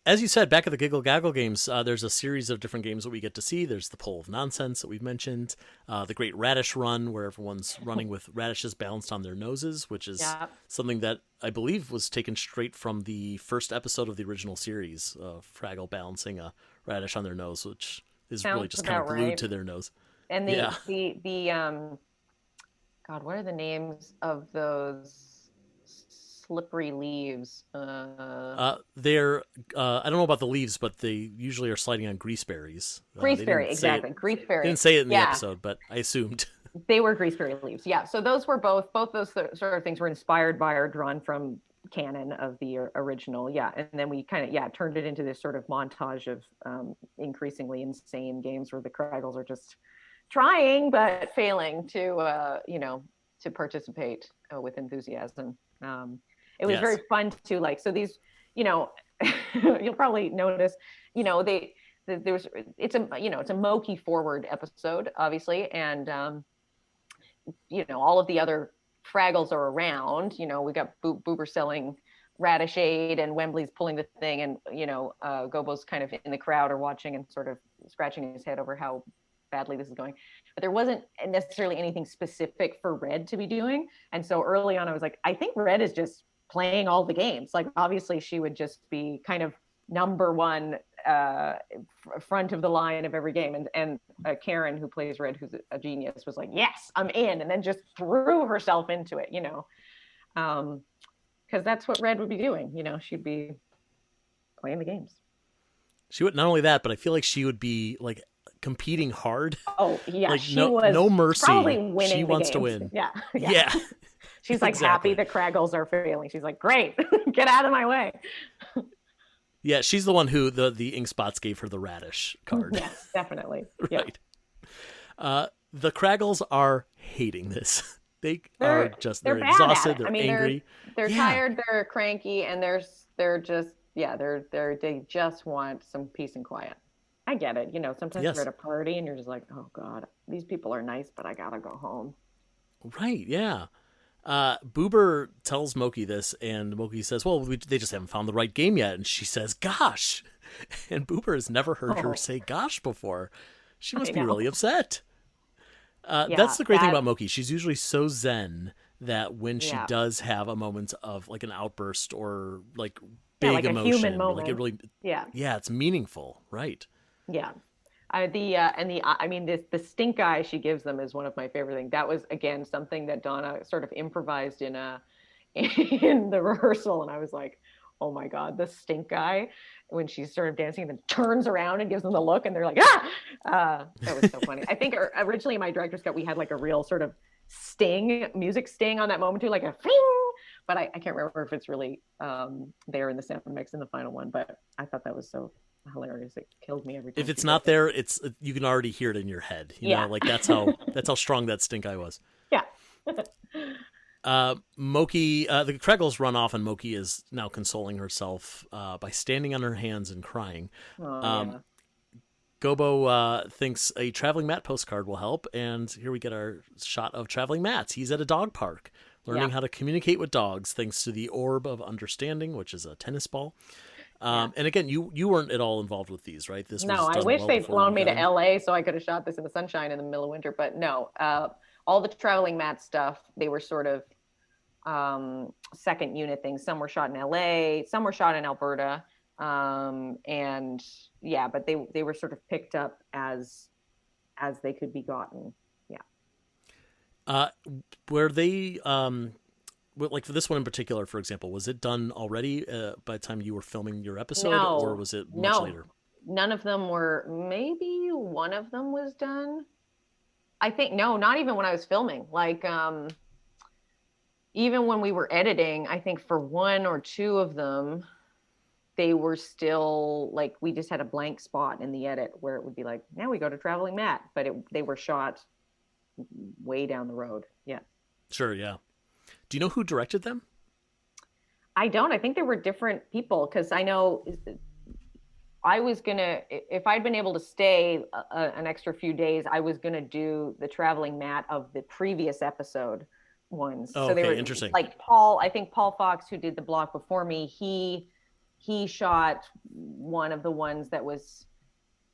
As you said, back at the Giggle Gaggle Games, there's a series of different games that we get to see. There's the Pole of Nonsense that we've mentioned, the Great Radish Run, where everyone's running with radishes balanced on their noses, which is something that I believe was taken straight from the first episode of the original series, Fraggle balancing a radish on their nose, which is really just kind of glued to their nose. And God, what are the names of those slippery leaves? They're I don't know about the leaves, but they usually are sliding on greaseberries. Greaseberry, exactly. Greaseberry. Didn't say it in the episode, but I assumed they were greaseberry leaves. Yeah. So those were both those sort of things were inspired by or drawn from canon of the original. Yeah. And then we kind of turned it into this sort of montage of increasingly insane games where the Craggles are just trying but failing to participate with enthusiasm. It was very fun to like, so these, you'll probably notice, it's a Moki forward episode, obviously. And, all of the other Fraggles are around, we got Boober selling Radishade and Wembley's pulling the thing, and, Gobo's kind of in the crowd or watching and sort of scratching his head over how badly this is going. But there wasn't necessarily anything specific for Red to be doing. And so early on, I was like, I think Red is just playing all the games. Like obviously she would just be kind of number one front of the line of every game. And Karen, who plays Red, who's a genius, was like, yes, I'm in. And then just threw herself into it, you know, because that's what Red would be doing. You know, she'd be playing the games. She would, not only that, but I feel like she would be like competing hard. Oh yeah, like she was no mercy. Probably winning. She wants to win. Yeah. She's like exactly. happy the Craggles are failing. She's like, great, get out of my way. Yeah, she's the one who the ink spots gave her the radish card. Yes, definitely. Right. The Craggles are hating this. They're exhausted. They're angry. They're tired. They're cranky, and they're just they just want some peace and quiet. I get it. You know, sometimes you're at a party and you're just like, oh God, these people are nice, but I gotta go home. Right. Yeah. Boober tells Moki this, and Moki says, well, they just haven't found the right game yet. And she says, gosh. And Boober has never heard her say gosh before. She must be really upset. That's the great thing about Moki. She's usually so zen that when she does have a moment of like an outburst or like big like emotion, a human moment. like it really, it's meaningful. Right. Yeah. The stink eye she gives them is one of my favorite things. That was again something that Donna sort of improvised in the rehearsal, and I was like, oh my God, the stink eye when she's sort of dancing and then turns around and gives them the look, and they're like, that was so funny. I think originally in my director's cut we had like a real sort of music sting on that moment too, like a fing, but I can't remember if it's really there in the sound mix in the final one. But I thought that was so hilarious. It killed me every time. If it's not there, you can already hear it in your head. You know, like that's how strong that stink eye was. Yeah. Moki, the Craggles run off, and Moki is now consoling herself by standing on her hands and crying. Gobo thinks a traveling mat postcard will help, and here we get our shot of traveling mats. He's at a dog park, learning how to communicate with dogs thanks to the Orb of Understanding, which is a tennis ball. And again, you weren't at all involved with these, right? I wish they'd flown me to LA so I could have shot this in the sunshine in the middle of winter, but no. All the traveling mat stuff, they were sort of second unit things. Some were shot in LA, some were shot in Alberta. But they were sort of picked up as they could be gotten. Were they like for this one in particular, for example, was it done already by the time you were filming your episode, or was it much later? None of them were. Maybe one of them was done. I think not even when I was filming. Like even when we were editing, I think for one or two of them, they were still like, we just had a blank spot in the edit where it would be like, now we go to traveling mat, but they were shot way down the road. Yeah. Sure. Yeah. Do you know who directed them? I don't. I think there were different people, because I know I was going to, if I'd been able to stay an extra few days, I was going to do the traveling mat of the previous episode ones. Oh, so they okay. were Interesting. Like I think Paul Fox, who did the block before me, he shot one of the ones that was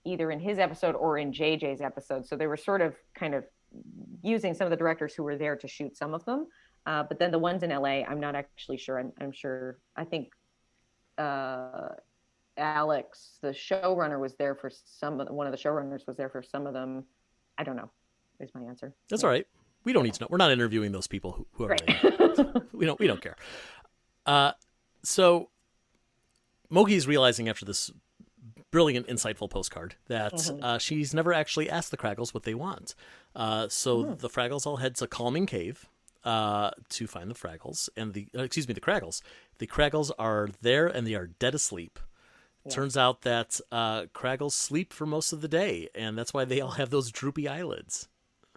either in his episode or in JJ's episode. So they were sort of kind of using some of the directors who were there to shoot some of them. But then the ones in LA, I'm not actually sure. I'm sure. I think Alex, the showrunner, was there for one of the showrunners was there for some of them. I don't know. Is my answer. That's all right. We don't need to know. We're not interviewing those people who are right. We don't care. So Moki's realizing after this brilliant, insightful postcard that she's never actually asked the Craggles what they want. So the Fraggles all head to Calming Cave to find the Fraggles and the Craggles. The Craggles are there and they are dead asleep. Yeah. Turns out that Craggles sleep for most of the day, and that's why they all have those droopy eyelids.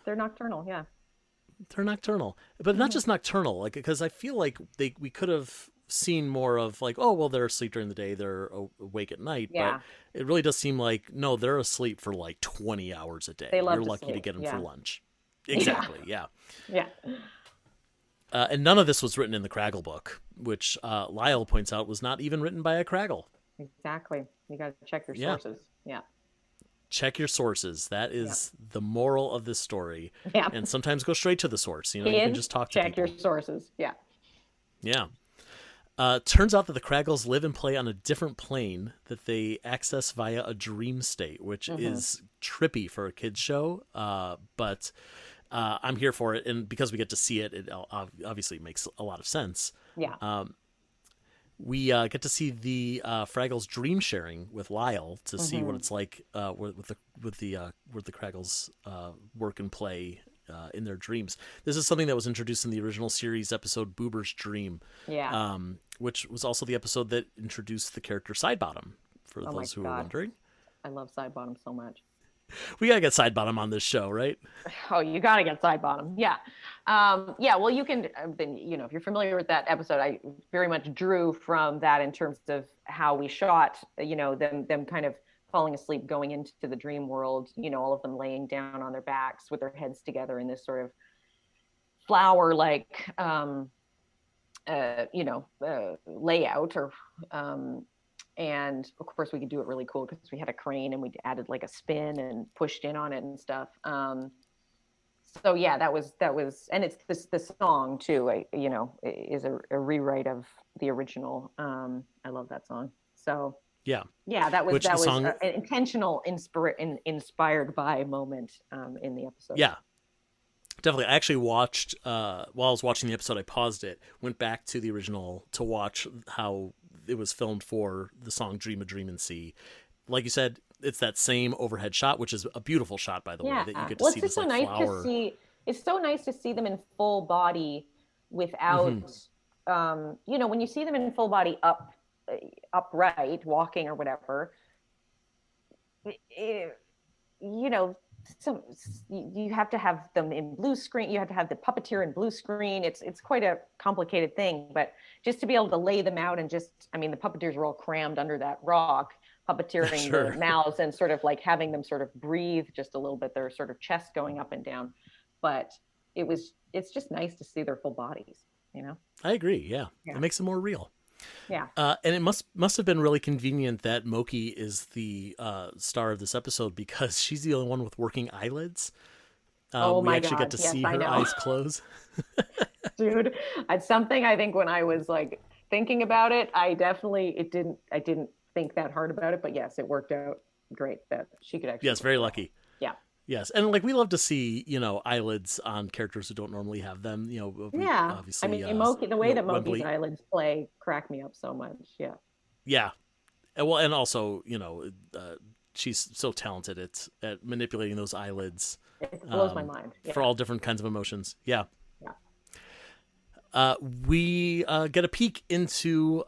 They're nocturnal, yeah. They're nocturnal, but not just nocturnal. Like, because I feel like we could have seen more of like, oh well, they're asleep during the day, they're awake at night. Yeah. But it really does seem like no, they're asleep for like 20 hours a day. They love You're to lucky sleep. to get them Yeah. for lunch. Exactly. Yeah. Yeah. And none of this was written in the Craggle book, which Lyle points out was not even written by a Craggle. Exactly. You got to check your sources. Yeah. Check your sources. That is the moral of this story. Yeah. And sometimes go straight to the source. You know, you can just talk to check people. Your sources. Yeah. Yeah. Turns out that the Craggles live and play on a different plane that they access via a dream state, which is trippy for a kid's show. But I'm here for it. And because we get to see it, it obviously makes a lot of sense. Yeah. We get to see the Fraggles dream sharing with Lyle to see what it's like with the Craggles work and play in their dreams. This is something that was introduced in the original series episode Boober's Dream, which was also the episode that introduced the character Sidebottom, for those who are wondering. I love Sidebottom so much. We gotta get Sidebottom on this show, right? Oh, you gotta get Sidebottom. Yeah. Well, you can, if you're familiar with that episode, I very much drew from that in terms of how we shot, them kind of falling asleep, going into the dream world, all of them laying down on their backs with their heads together in this sort of flower-like, layout, or, and of course we could do it really cool because we had a crane and we added like a spin and pushed in on it and stuff. So yeah, that was, and it's the song too, is a rewrite of the original. I love that song. So yeah, that was an intentional inspired by moment in the episode. Yeah, definitely. I actually watched while I was watching the episode, I paused it, went back to the original to watch how it was filmed for the song "Dream a Dream and See." Like you said, it's that same overhead shot, which is a beautiful shot, by the way, that you get to see this like flower. It's so nice to see them in full body without, when you see them in full body upright, walking or whatever, you have to have them in blue screen. You have to have the puppeteer in blue screen. It's quite a complicated thing, but just to be able to lay them out and the puppeteers were all crammed under that rock, puppeteering their mouths and sort of like having them sort of breathe just a little bit, their sort of chest going up and down. But it's just nice to see their full bodies, I agree. Yeah. It makes it more real. Yeah. And it must have been really convenient that Moki is the star of this episode, because she's the only one with working eyelids. We actually get to see her eyes close. Dude, it's something I think when I was like thinking about it, I didn't think that hard about it, but yes, it worked out great that she could actually. Yes, very lucky. Yeah. Yes, and like we love to see eyelids on characters who don't normally have them. Obviously. Moki, the way that Moki's eyelids play crack me up so much. Yeah. Yeah, well, and also she's so talented at manipulating those eyelids. It blows my mind. Yeah. For all different kinds of emotions. Yeah. Yeah. We get a peek into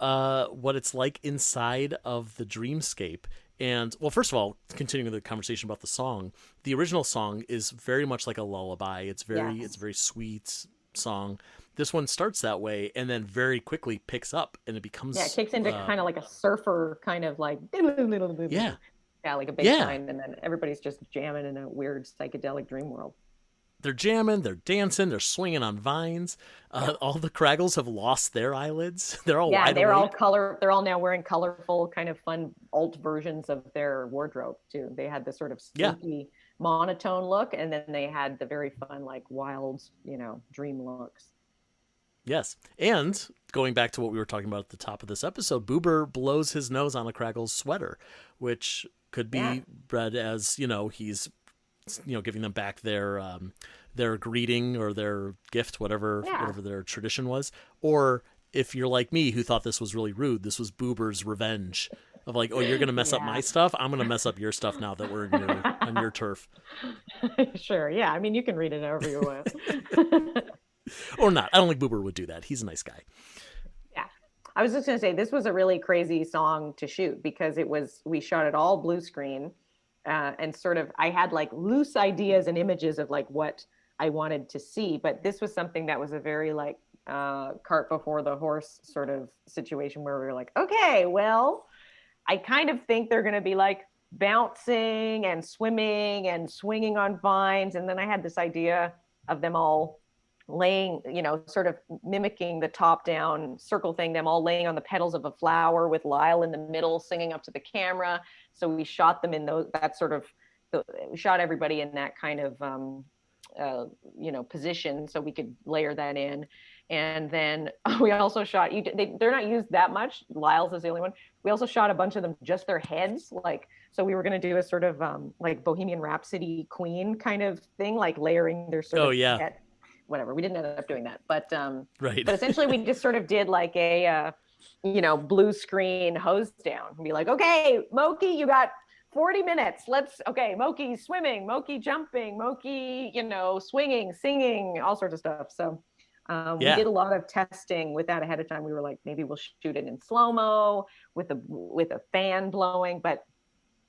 what it's like inside of the dreamscape. And, well, first of all, continuing the conversation about the song, the original song is very much like a lullaby. It's it's a very sweet song. This one starts that way and then very quickly picks up, and it becomes... Yeah, it kicks into kind of like a surfer kind of like... Yeah. Yeah, like a bass line, and then everybody's just jamming in a weird psychedelic dream world. They're jamming, they're dancing, they're swinging on vines. All the Craggles have lost their eyelids. They're all wide awake. They're all now wearing colorful, kind of fun alt versions of their wardrobe too. They had this sort of spooky monotone look, and then they had the very fun, like wild, dream looks. Yes, and going back to what we were talking about at the top of this episode, Boober blows his nose on a Craggle's sweater, which could be read as he's giving them back their greeting or their gift, whatever their tradition was. Or if you're like me, who thought this was really rude, this was Boober's revenge of like, oh, you're going to mess up my stuff. I'm going to mess up your stuff now that we're on your turf. Sure. Yeah. I mean, you can read it however you want. Or not. I don't think Boober would do that. He's a nice guy. Yeah. I was just going to say, this was a really crazy song to shoot because we shot it all blue screen. And sort of, I had like loose ideas and images of like what I wanted to see, but this was something that was a very like cart before the horse sort of situation where we were like, okay, well, I kind of think they're going to be like bouncing and swimming and swinging on vines. And then I had this idea of them all laying, sort of mimicking the top down circle thing, them all laying on the petals of a flower with Lyle in the middle singing up to the camera. So we shot them in we shot everybody in that kind of, position so we could layer that in. And then we also shot, they're not used that much. Lyle's is the only one. We also shot a bunch of them, just their heads. Like, so we were going to do a sort of like Bohemian Rhapsody Queen kind of thing, like layering their sort of head. Whatever. We didn't end up doing that. But right. But essentially we just sort of did like a, blue screen hose down and be like, okay, Moki, you got 40 minutes. Okay, Moki swimming, Moki jumping, Moki, swinging, singing, all sorts of stuff. So we did a lot of testing with that ahead of time. We were like, maybe we'll shoot it in slow-mo with a fan blowing. But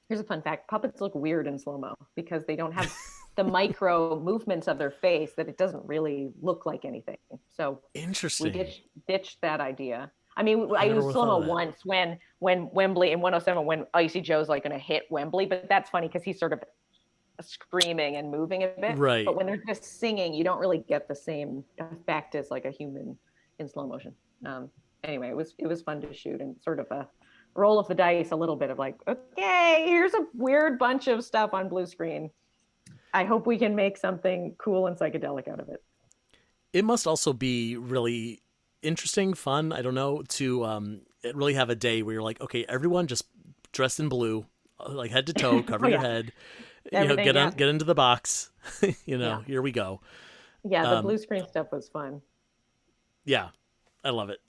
here's a fun fact. Puppets look weird in slow-mo because they don't have the micro movements of their face, that it doesn't really look like anything. So interesting. We ditched that idea. I mean, I used slow-mo once when Wembley in 107, when Icy Joe's like going to hit Wembley, but that's funny because he's sort of screaming and moving a bit. Right. But when they're just singing, you don't really get the same effect as like a human in slow motion. Anyway, it was fun to shoot, and sort of a roll of the dice a little bit of like, okay, here's a weird bunch of stuff on blue screen. I hope we can make something cool and psychedelic out of it. It must also be really interesting, fun, I don't know, to really have a day where you're like, okay, everyone just dressed in blue, like head to toe, cover your head, get into the box, here we go. Yeah, the blue screen stuff was fun. Yeah, I love it.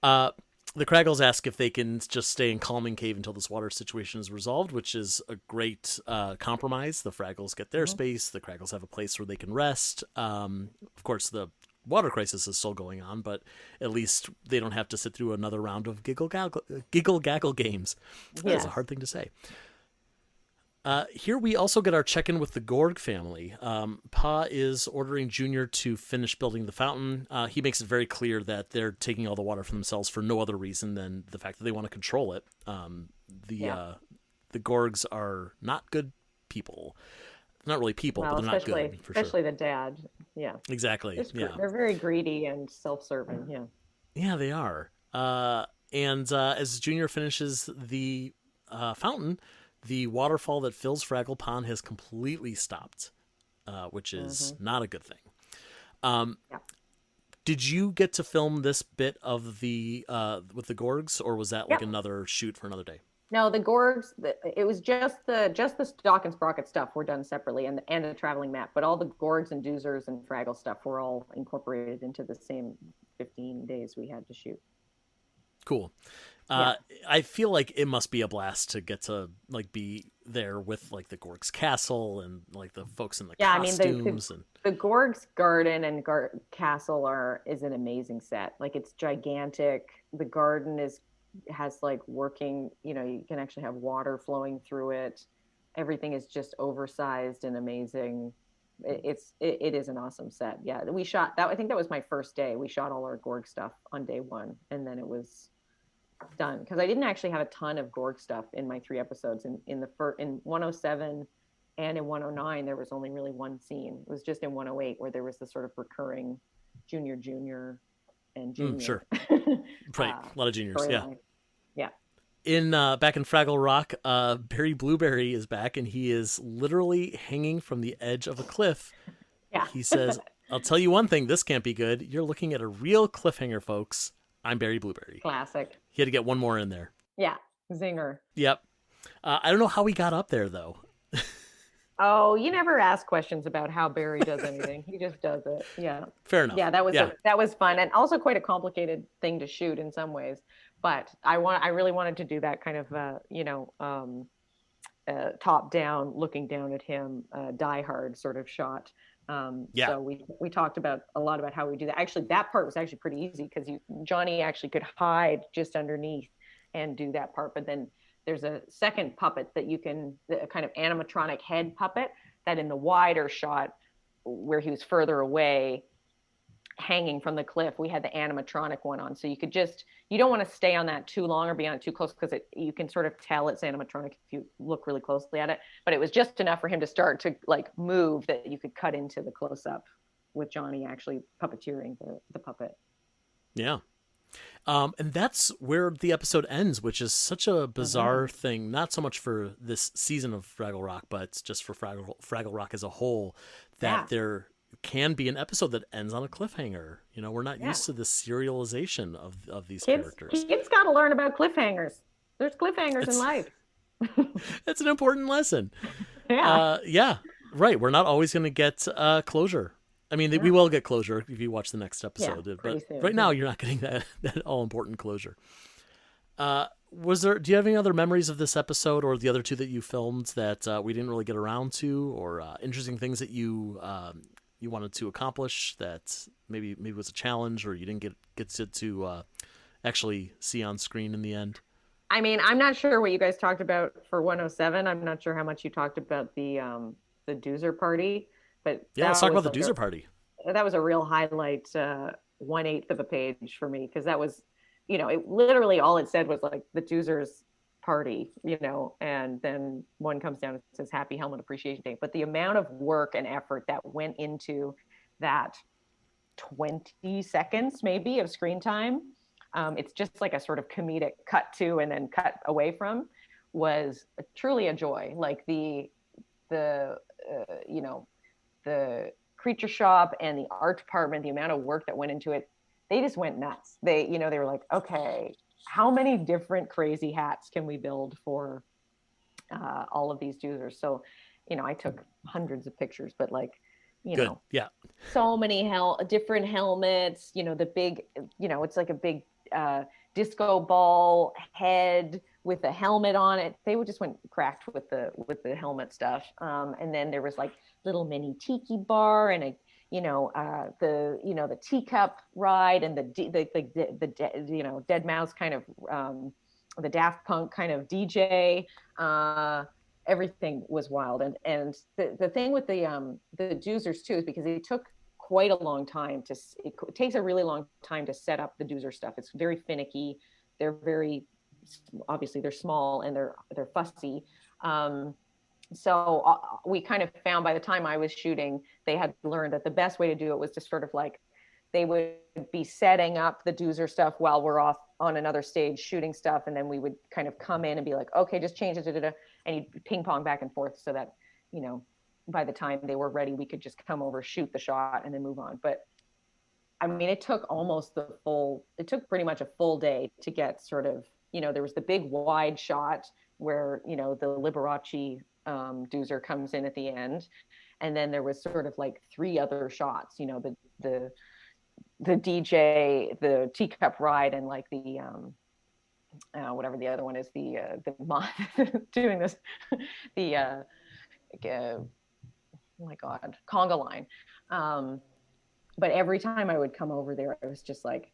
The Craggles ask if they can just stay in Calming Cave until this water situation is resolved, which is a great compromise. The Fraggles get their space. The Craggles have a place where they can rest. Of course, the water crisis is still going on, but at least they don't have to sit through another round of Giggle Gaggle Games. That's a hard thing to say. Here we also get our check-in with the Gorg family. Pa is ordering Junior to finish building the fountain. He makes it very clear that they're taking all the water for themselves for no other reason than the fact that they want to control it. The Gorgs are not good people. Not really people, but they're not good. Especially the dad. Yeah. Exactly. They're very greedy and self-serving. Yeah. Yeah, they are. And as Junior finishes the fountain, the waterfall that fills Fraggle Pond has completely stopped, which is not a good thing. Did you get to film this bit of the with the Gorgs, or was that like another shoot for another day? No, the Gorgs. It was just the Stock and Sprocket stuff were done separately, and a traveling map. But all the Gorgs and Doozers and Fraggle stuff were all incorporated into the same 15 days we had to shoot. Cool. I feel like it must be a blast to get to like be there with like the Gorg's castle and like the folks in the costumes. The Gorg's garden and castle is an amazing set. Like, it's gigantic. The garden has like working, you can actually have water flowing through it. Everything is just oversized and amazing. It is an awesome set. Yeah, we shot that. I think that was my first day. We shot all our Gorg stuff on day one, and then it was done, because I didn't actually have a ton of Gorg stuff in my 3 episodes. In 107 and in 109 there was only really one scene. It was just in 108 where there was the sort of recurring junior and junior. Sure. Right. A lot of juniors. Yeah. In back in Fraggle Rock, Barry Blueberry is back, and he is literally hanging from the edge of a cliff. Yeah. He says, "I'll tell you one thing, this can't be good. You're looking at a real cliffhanger, folks. I'm Barry Blueberry." Classic. He had to get one more in there. Yeah. Zinger. Yep. I don't know how he got up there, though. Oh, you never ask questions about how Barry does anything. He just does it. Yeah. Fair enough. Yeah, that was fun, and also quite a complicated thing to shoot in some ways. But I really wanted to do that kind of top down, looking down at him, Die Hard sort of shot. So we talked a lot about how we do that. Actually, that part was actually pretty easy, because Johnny actually could hide just underneath and do that part. But then there's a second puppet that a kind of animatronic head puppet that in the wider shot where he was further away hanging from the cliff, we had the animatronic one on. So you don't want to stay on that too long or be on it too close, because you can sort of tell it's animatronic if you look really closely at it. But it was just enough for him to start to like move that you could cut into the close up with Johnny actually puppeteering the puppet. Yeah. And that's where the episode ends, which is such a bizarre thing, not so much for this season of Fraggle Rock, but just for Fraggle Rock as a whole, that they're can be an episode that ends on a cliffhanger. You know, we're not used to the serialization of these kids, characters. Kids got to learn about cliffhangers. There's cliffhangers in life. It's an important lesson. Yeah. Right. We're not always going to get closure. I mean, we will get closure if you watch the next episode, but soon. Right now you're not getting that all important closure. Do you have any other memories of this episode or the other two that you filmed that we didn't really get around to, or interesting things that you wanted to accomplish that maybe was a challenge or you didn't get to actually see on screen in the end? I mean, I'm not sure what you guys talked about for 107. I'm not sure how much you talked about the Doozer party, but yeah, let's talk about the Doozer party. That was a real highlight, 1/8 of a page for me, because that was, it literally all it said was like the Doozer's party, and then one comes down and says Happy Helmet Appreciation Day. But the amount of work and effort that went into that 20 seconds maybe of screen time, it's just like a sort of comedic cut to and then cut away from, was truly a joy. Like the creature shop and the art department, the amount of work that went into it, they just went nuts. They were like, okay, how many different crazy hats can we build for all of these Doozers? So, I took hundreds of pictures, but so many different helmets, the big, it's like a big disco ball head with a helmet on it. They just went cracked with the helmet stuff. And then there was like little mini tiki bar and the teacup ride and the Dead Mouse kind of the Daft Punk kind of DJ. Everything was wild. And the thing with the Doozers too is because it took quite a long time it takes a really long time to set up the Doozer stuff. It's very finicky. Obviously they're small and they're fussy. So we kind of found by the time I was shooting, they had learned that the best way to do it was to sort of like, they would be setting up the Doozer stuff while we're off on another stage shooting stuff. And then we would kind of come in and be like, okay, just change it, and you'd ping pong back and forth so that, by the time they were ready, we could just come over, shoot the shot and then move on. But I mean, it took pretty much a full day to get sort of, there was the big wide shot where, the Liberace Doozer comes in at the end. And then there was sort of like 3 other shots, the DJ, the teacup ride, and like the, whatever the other one is, the doing this, oh my God, conga line. But every time I would come over there, I was just like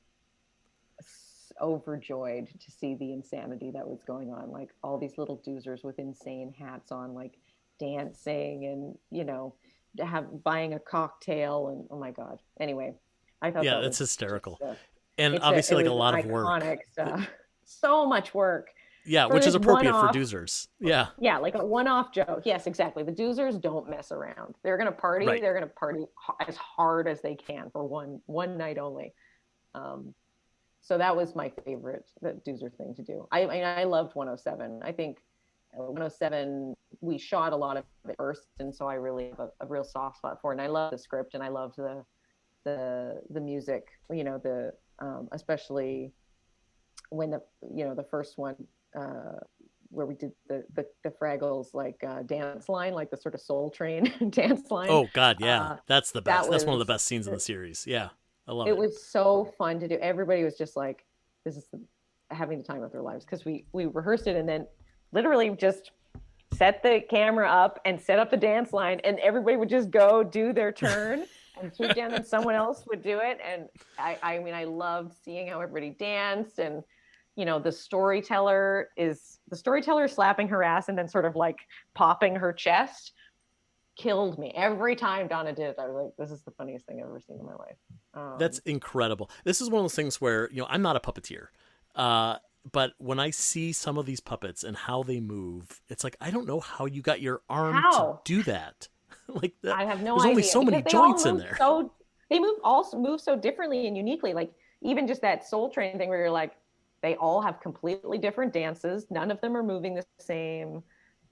overjoyed to see the insanity that was going on. Like all these little Doozers with insane hats on, like dancing and, buying a cocktail and oh my God. Anyway, I thought that's hysterical. And obviously a lot of work. Stuff. So much work. Yeah, which is appropriate for Doozers. Yeah. Yeah, like a one-off joke. Yes, exactly. The Doozers don't mess around. They're going to party. Right. They're going to party as hard as they can for one night only. So that was my favorite Doozer thing to do. I loved 107. I think 107, we shot a lot of it first, and so I really have a real soft spot for it. And I love the script, and I loved the music. Especially when the first one. Where we did the Fraggles dance line, like the sort of Soul Train dance line. Oh God, yeah, that's the best. That's one of the best scenes in the series. Yeah, I love it. It was so fun to do. Everybody was just like, "This is having the time of their lives," because we rehearsed it and then literally just set the camera up and set up the dance line, and everybody would just go do their turn and swoop down, and someone else would do it. And I loved seeing how everybody danced and. The storyteller slapping her ass and then sort of like popping her chest killed me. Every time Donna did it, I was like, this is the funniest thing I've ever seen in my life. That's incredible. This is one of those things where, I'm not a puppeteer. But when I see some of these puppets and how they move, it's like, I don't know how you got your arm to do that. Like that. I have no idea. There's only so many joints in there. They move so differently and uniquely. Like even just that Soul Train thing where you're like, they all have completely different dances. None of them are moving the same.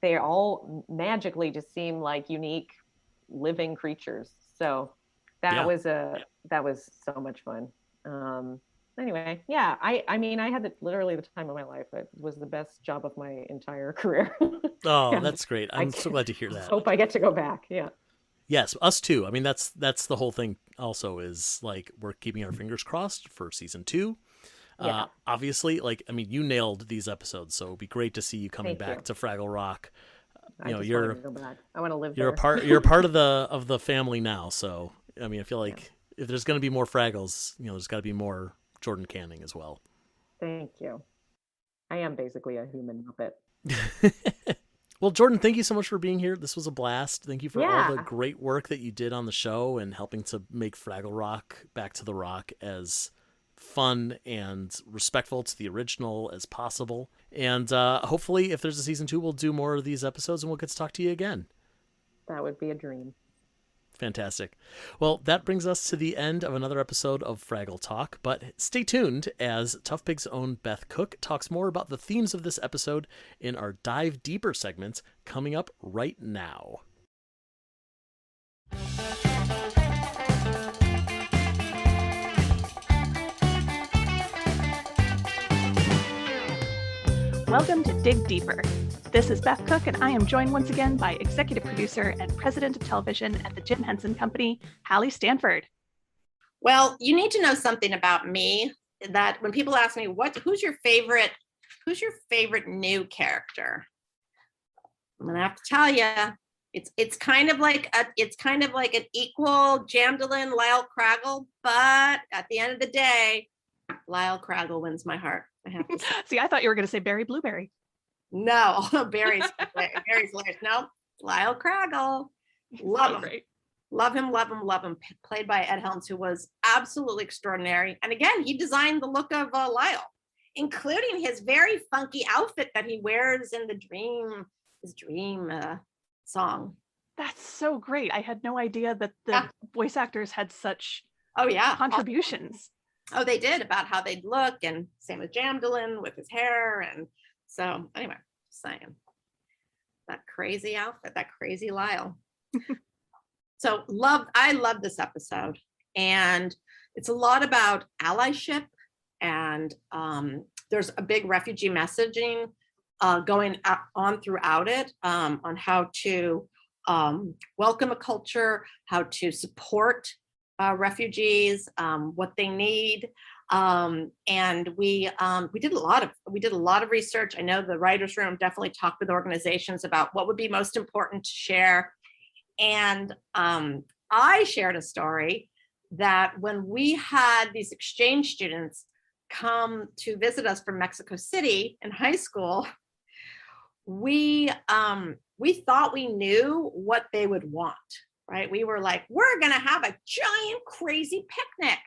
They all magically just seem like unique living creatures. So that was so much fun. Anyway, yeah, I mean, I had literally the time of my life. It was the best job of my entire career. Oh, that's great. I'm so glad to hear that. Hope I get to go back. Yeah. Yes, us too. I mean, that's the whole thing also, is like, we're keeping our fingers crossed for season 2. Yeah. Obviously, like, I mean, you nailed these episodes, so it'd be great to see you coming Thank you. back to Fraggle Rock. I just want to go back. I want to live You're there. you're a part of the family now. So, I mean, I feel like if there's going to be more Fraggles, there's got to be more Jordan Canning as well. Thank you. I am basically a human Muppet. Well, Jordan, thank you so much for being here. This was a blast. Thank you for all the Yeah. great work that you did on the show and helping to make Fraggle Rock Back to the Rock as fun and respectful to the original as possible. And hopefully, if there's a season 2, we'll do more of these episodes and we'll get to talk to you again. That would be a dream. Fantastic. Well, that brings us to the end of another episode of Fraggle Talk, but stay tuned as Tough Pig's own Beth Cook talks more about the themes of this episode in our Dive Deeper segment coming up right now. Welcome to Dig Deeper. This is Beth Cook, and I am joined once again by executive producer and president of television at the Jim Henson Company, Hallie Stanford. Well, you need to know something about me, that when people ask me, who's your favorite new character? I'm gonna have to tell you, it's kind of like an equal Jamdalin, Lyle Craggle, but at the end of the day, Lyle Craggle wins my heart. I have to say. See, I thought you were going to say Barry Blueberry. No, Barry's hilarious. No, Lyle Craggle. Love him. Great. Love him. Played by Ed Helms, who was absolutely extraordinary. And again, he designed the look of Lyle, including his very funky outfit that he wears in his dream song. That's so great. I had no idea that the voice actors had such contributions. Oh, they did, about how they'd look, and same with Jamdalin with his hair. And so anyway, just saying, that crazy outfit, that crazy Lyle. So I love this episode, and it's a lot about allyship, and there's a big refugee messaging going on throughout it, on how to welcome a culture, how to support refugees, what they need, and we did a lot of research. I know the writers' room definitely talked with organizations about what would be most important to share, and I shared a story that when we had these exchange students come to visit us from Mexico City in high school, we thought we knew what they would want. Right? We were like, we're going to have a giant crazy picnic.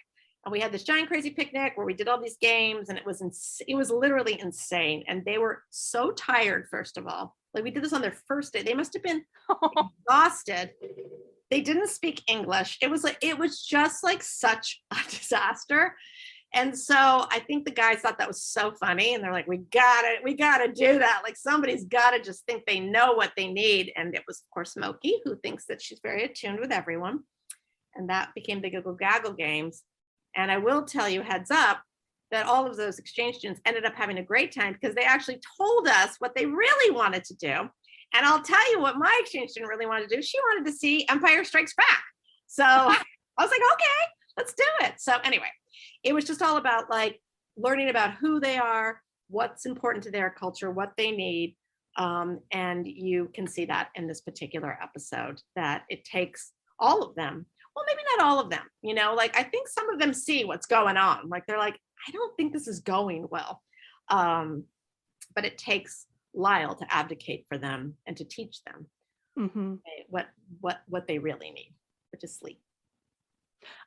And we had this giant crazy picnic where we did all these games, and it was literally insane. And they were so tired, first of all. Like, we did this on their first day. They must have been exhausted. They didn't speak English. It was just like such a disaster. And so I think the guys thought that was so funny, and they're like, we gotta do that. Like, somebody's gotta just think they know what they need. And it was, of course, Smokey, who thinks that she's very attuned with everyone. And that became the Giggle Gaggle Games. And I will tell you, heads up, that all of those exchange students ended up having a great time, because they actually told us what they really wanted to do. And I'll tell you what my exchange student really wanted to do. She wanted to see Empire Strikes Back. So I was like, okay, let's do it. So anyway, it was just all about like learning about who they are, what's important to their culture, what they need. And you can see that in this particular episode, that it takes all of them. Well, maybe not all of them, like I think some of them see what's going on. Like, they're like, I don't think this is going well. But it takes Lyle to advocate for them and to teach them what they really need, which is sleep.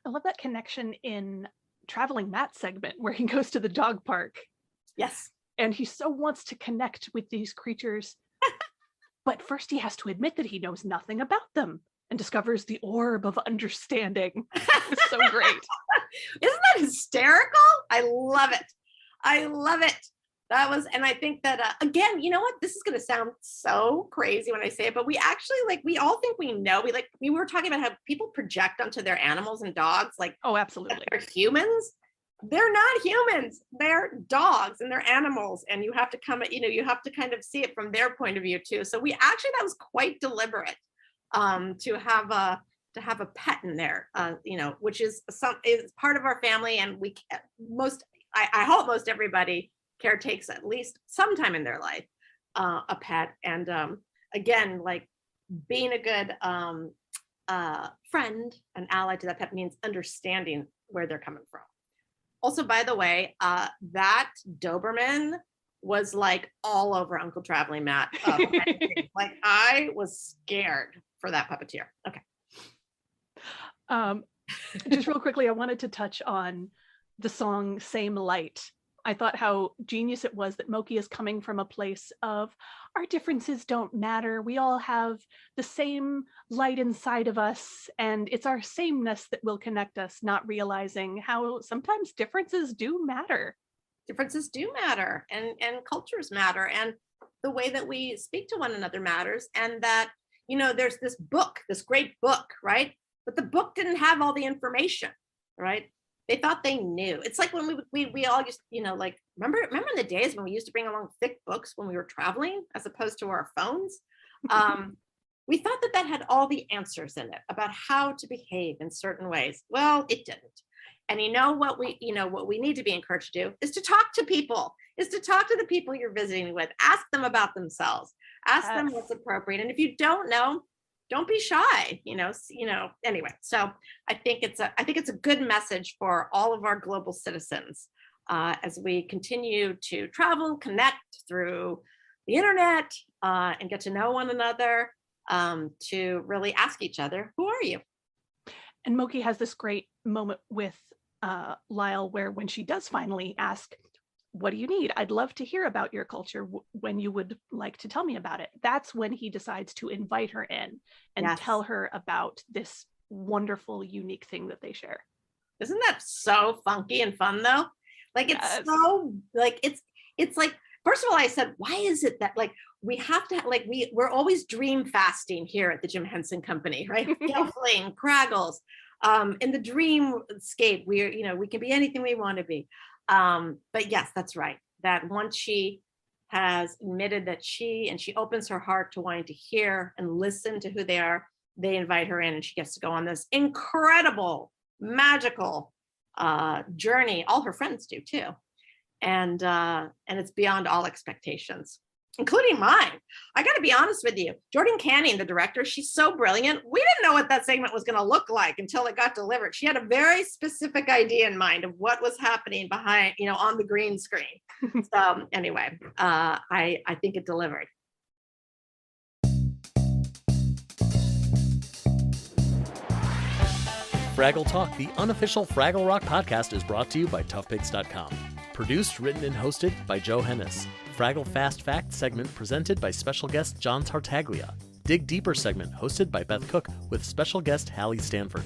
I love that connection in Traveling Matt segment where he goes to the dog park. Yes. And he so wants to connect with these creatures, but first he has to admit that he knows nothing about them and discovers the orb of understanding. It's so great. Isn't that hysterical? I love it. That was, and I think that, again, you know what? This is going to sound so crazy when I say it, but we actually, like, we all think we know. We were talking about how people project onto their animals and dogs, like, Oh, absolutely. they're humans. They're not humans. They're dogs and they're animals. And you have to you have to kind of see it from their point of view too. So we actually, that was quite deliberate, to have a pet in there, which is part of our family. And I hope most everybody caretakes at least sometime in their life, a pet. And again, like, being a good friend and ally to that pet means understanding where they're coming from. Also, by the way, that Doberman was like all over Uncle Traveling Matt. Like, I was scared for that puppeteer. Okay. Just real quickly, I wanted to touch on the song Same Light. I thought how genius it was that Moki is coming from a place of our differences don't matter. We all have the same light inside of us, and it's our sameness that will connect us, not realizing how sometimes differences do matter. Differences do matter, and cultures matter, and the way that we speak to one another matters. And that, there's this great book, right? But the book didn't have all the information, right? They thought they knew. It's like when we all used, like, remember in the days when we used to bring along thick books when we were traveling as opposed to our phones? We thought that had all the answers in it about how to behave in certain ways. Well, it didn't. And what we need to be encouraged to do is to talk to people, to the people you're visiting with. Ask them about themselves. Ask them what's appropriate. And if you don't know, don't be shy, anyway. So I think it's a good message for all of our global citizens, as we continue to travel, connect through the internet, and get to know one another, to really ask each other, who are you? And Moki has this great moment with Lyle, where when she does finally ask, what do you need? I'd love to hear about your culture when you would like to tell me about it. That's when he decides to invite her in and tell her about this wonderful, unique thing that they share. Isn't that so funky and fun though? Like, it's so, like, it's like, first of all, I said, why is it that, like, we have to, like, we're always dream fasting here at the Jim Henson Company, right? Gelfling, Craggles, in the dreamscape, we can be anything we want to be. But yes, that's right. That once she has admitted that she opens her heart to wanting to hear and listen to who they are, they invite her in, and she gets to go on this incredible, magical journey. All her friends do too. And it's beyond all expectations, including mine. I got to be honest with you. Jordan Canning, the director, she's so brilliant. We didn't know what that segment was going to look like until it got delivered. She had a very specific idea in mind of what was happening behind, on the green screen. So anyway, I think it delivered. Fraggle Talk, the unofficial Fraggle Rock podcast, is brought to you by toughpigs.com. Produced, written, and hosted by Joe Hennis. Fraggle Fast Fact segment presented by special guest John Tartaglia. Dig Deeper segment hosted by Beth Cook with special guest Hallie Stanford.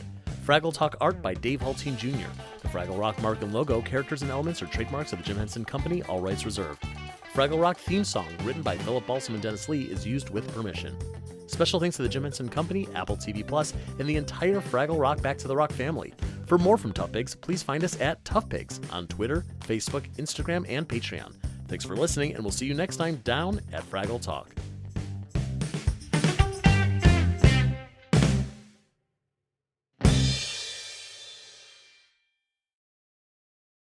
Fraggle Talk art by Dave Hulteen Jr. The Fraggle Rock mark and logo, characters, and elements are trademarks of the Jim Henson Company, all rights reserved. Fraggle Rock theme song, written by Philip Balsam and Dennis Lee, is used with permission. Special thanks to the Jim Henson Company, Apple TV Plus, and the entire Fraggle Rock Back to the Rock family. For more from Tough Pigs, please find us at Tough Pigs on Twitter, Facebook, Instagram, and Patreon. Thanks for listening, and we'll see you next time down at Fraggle Talk.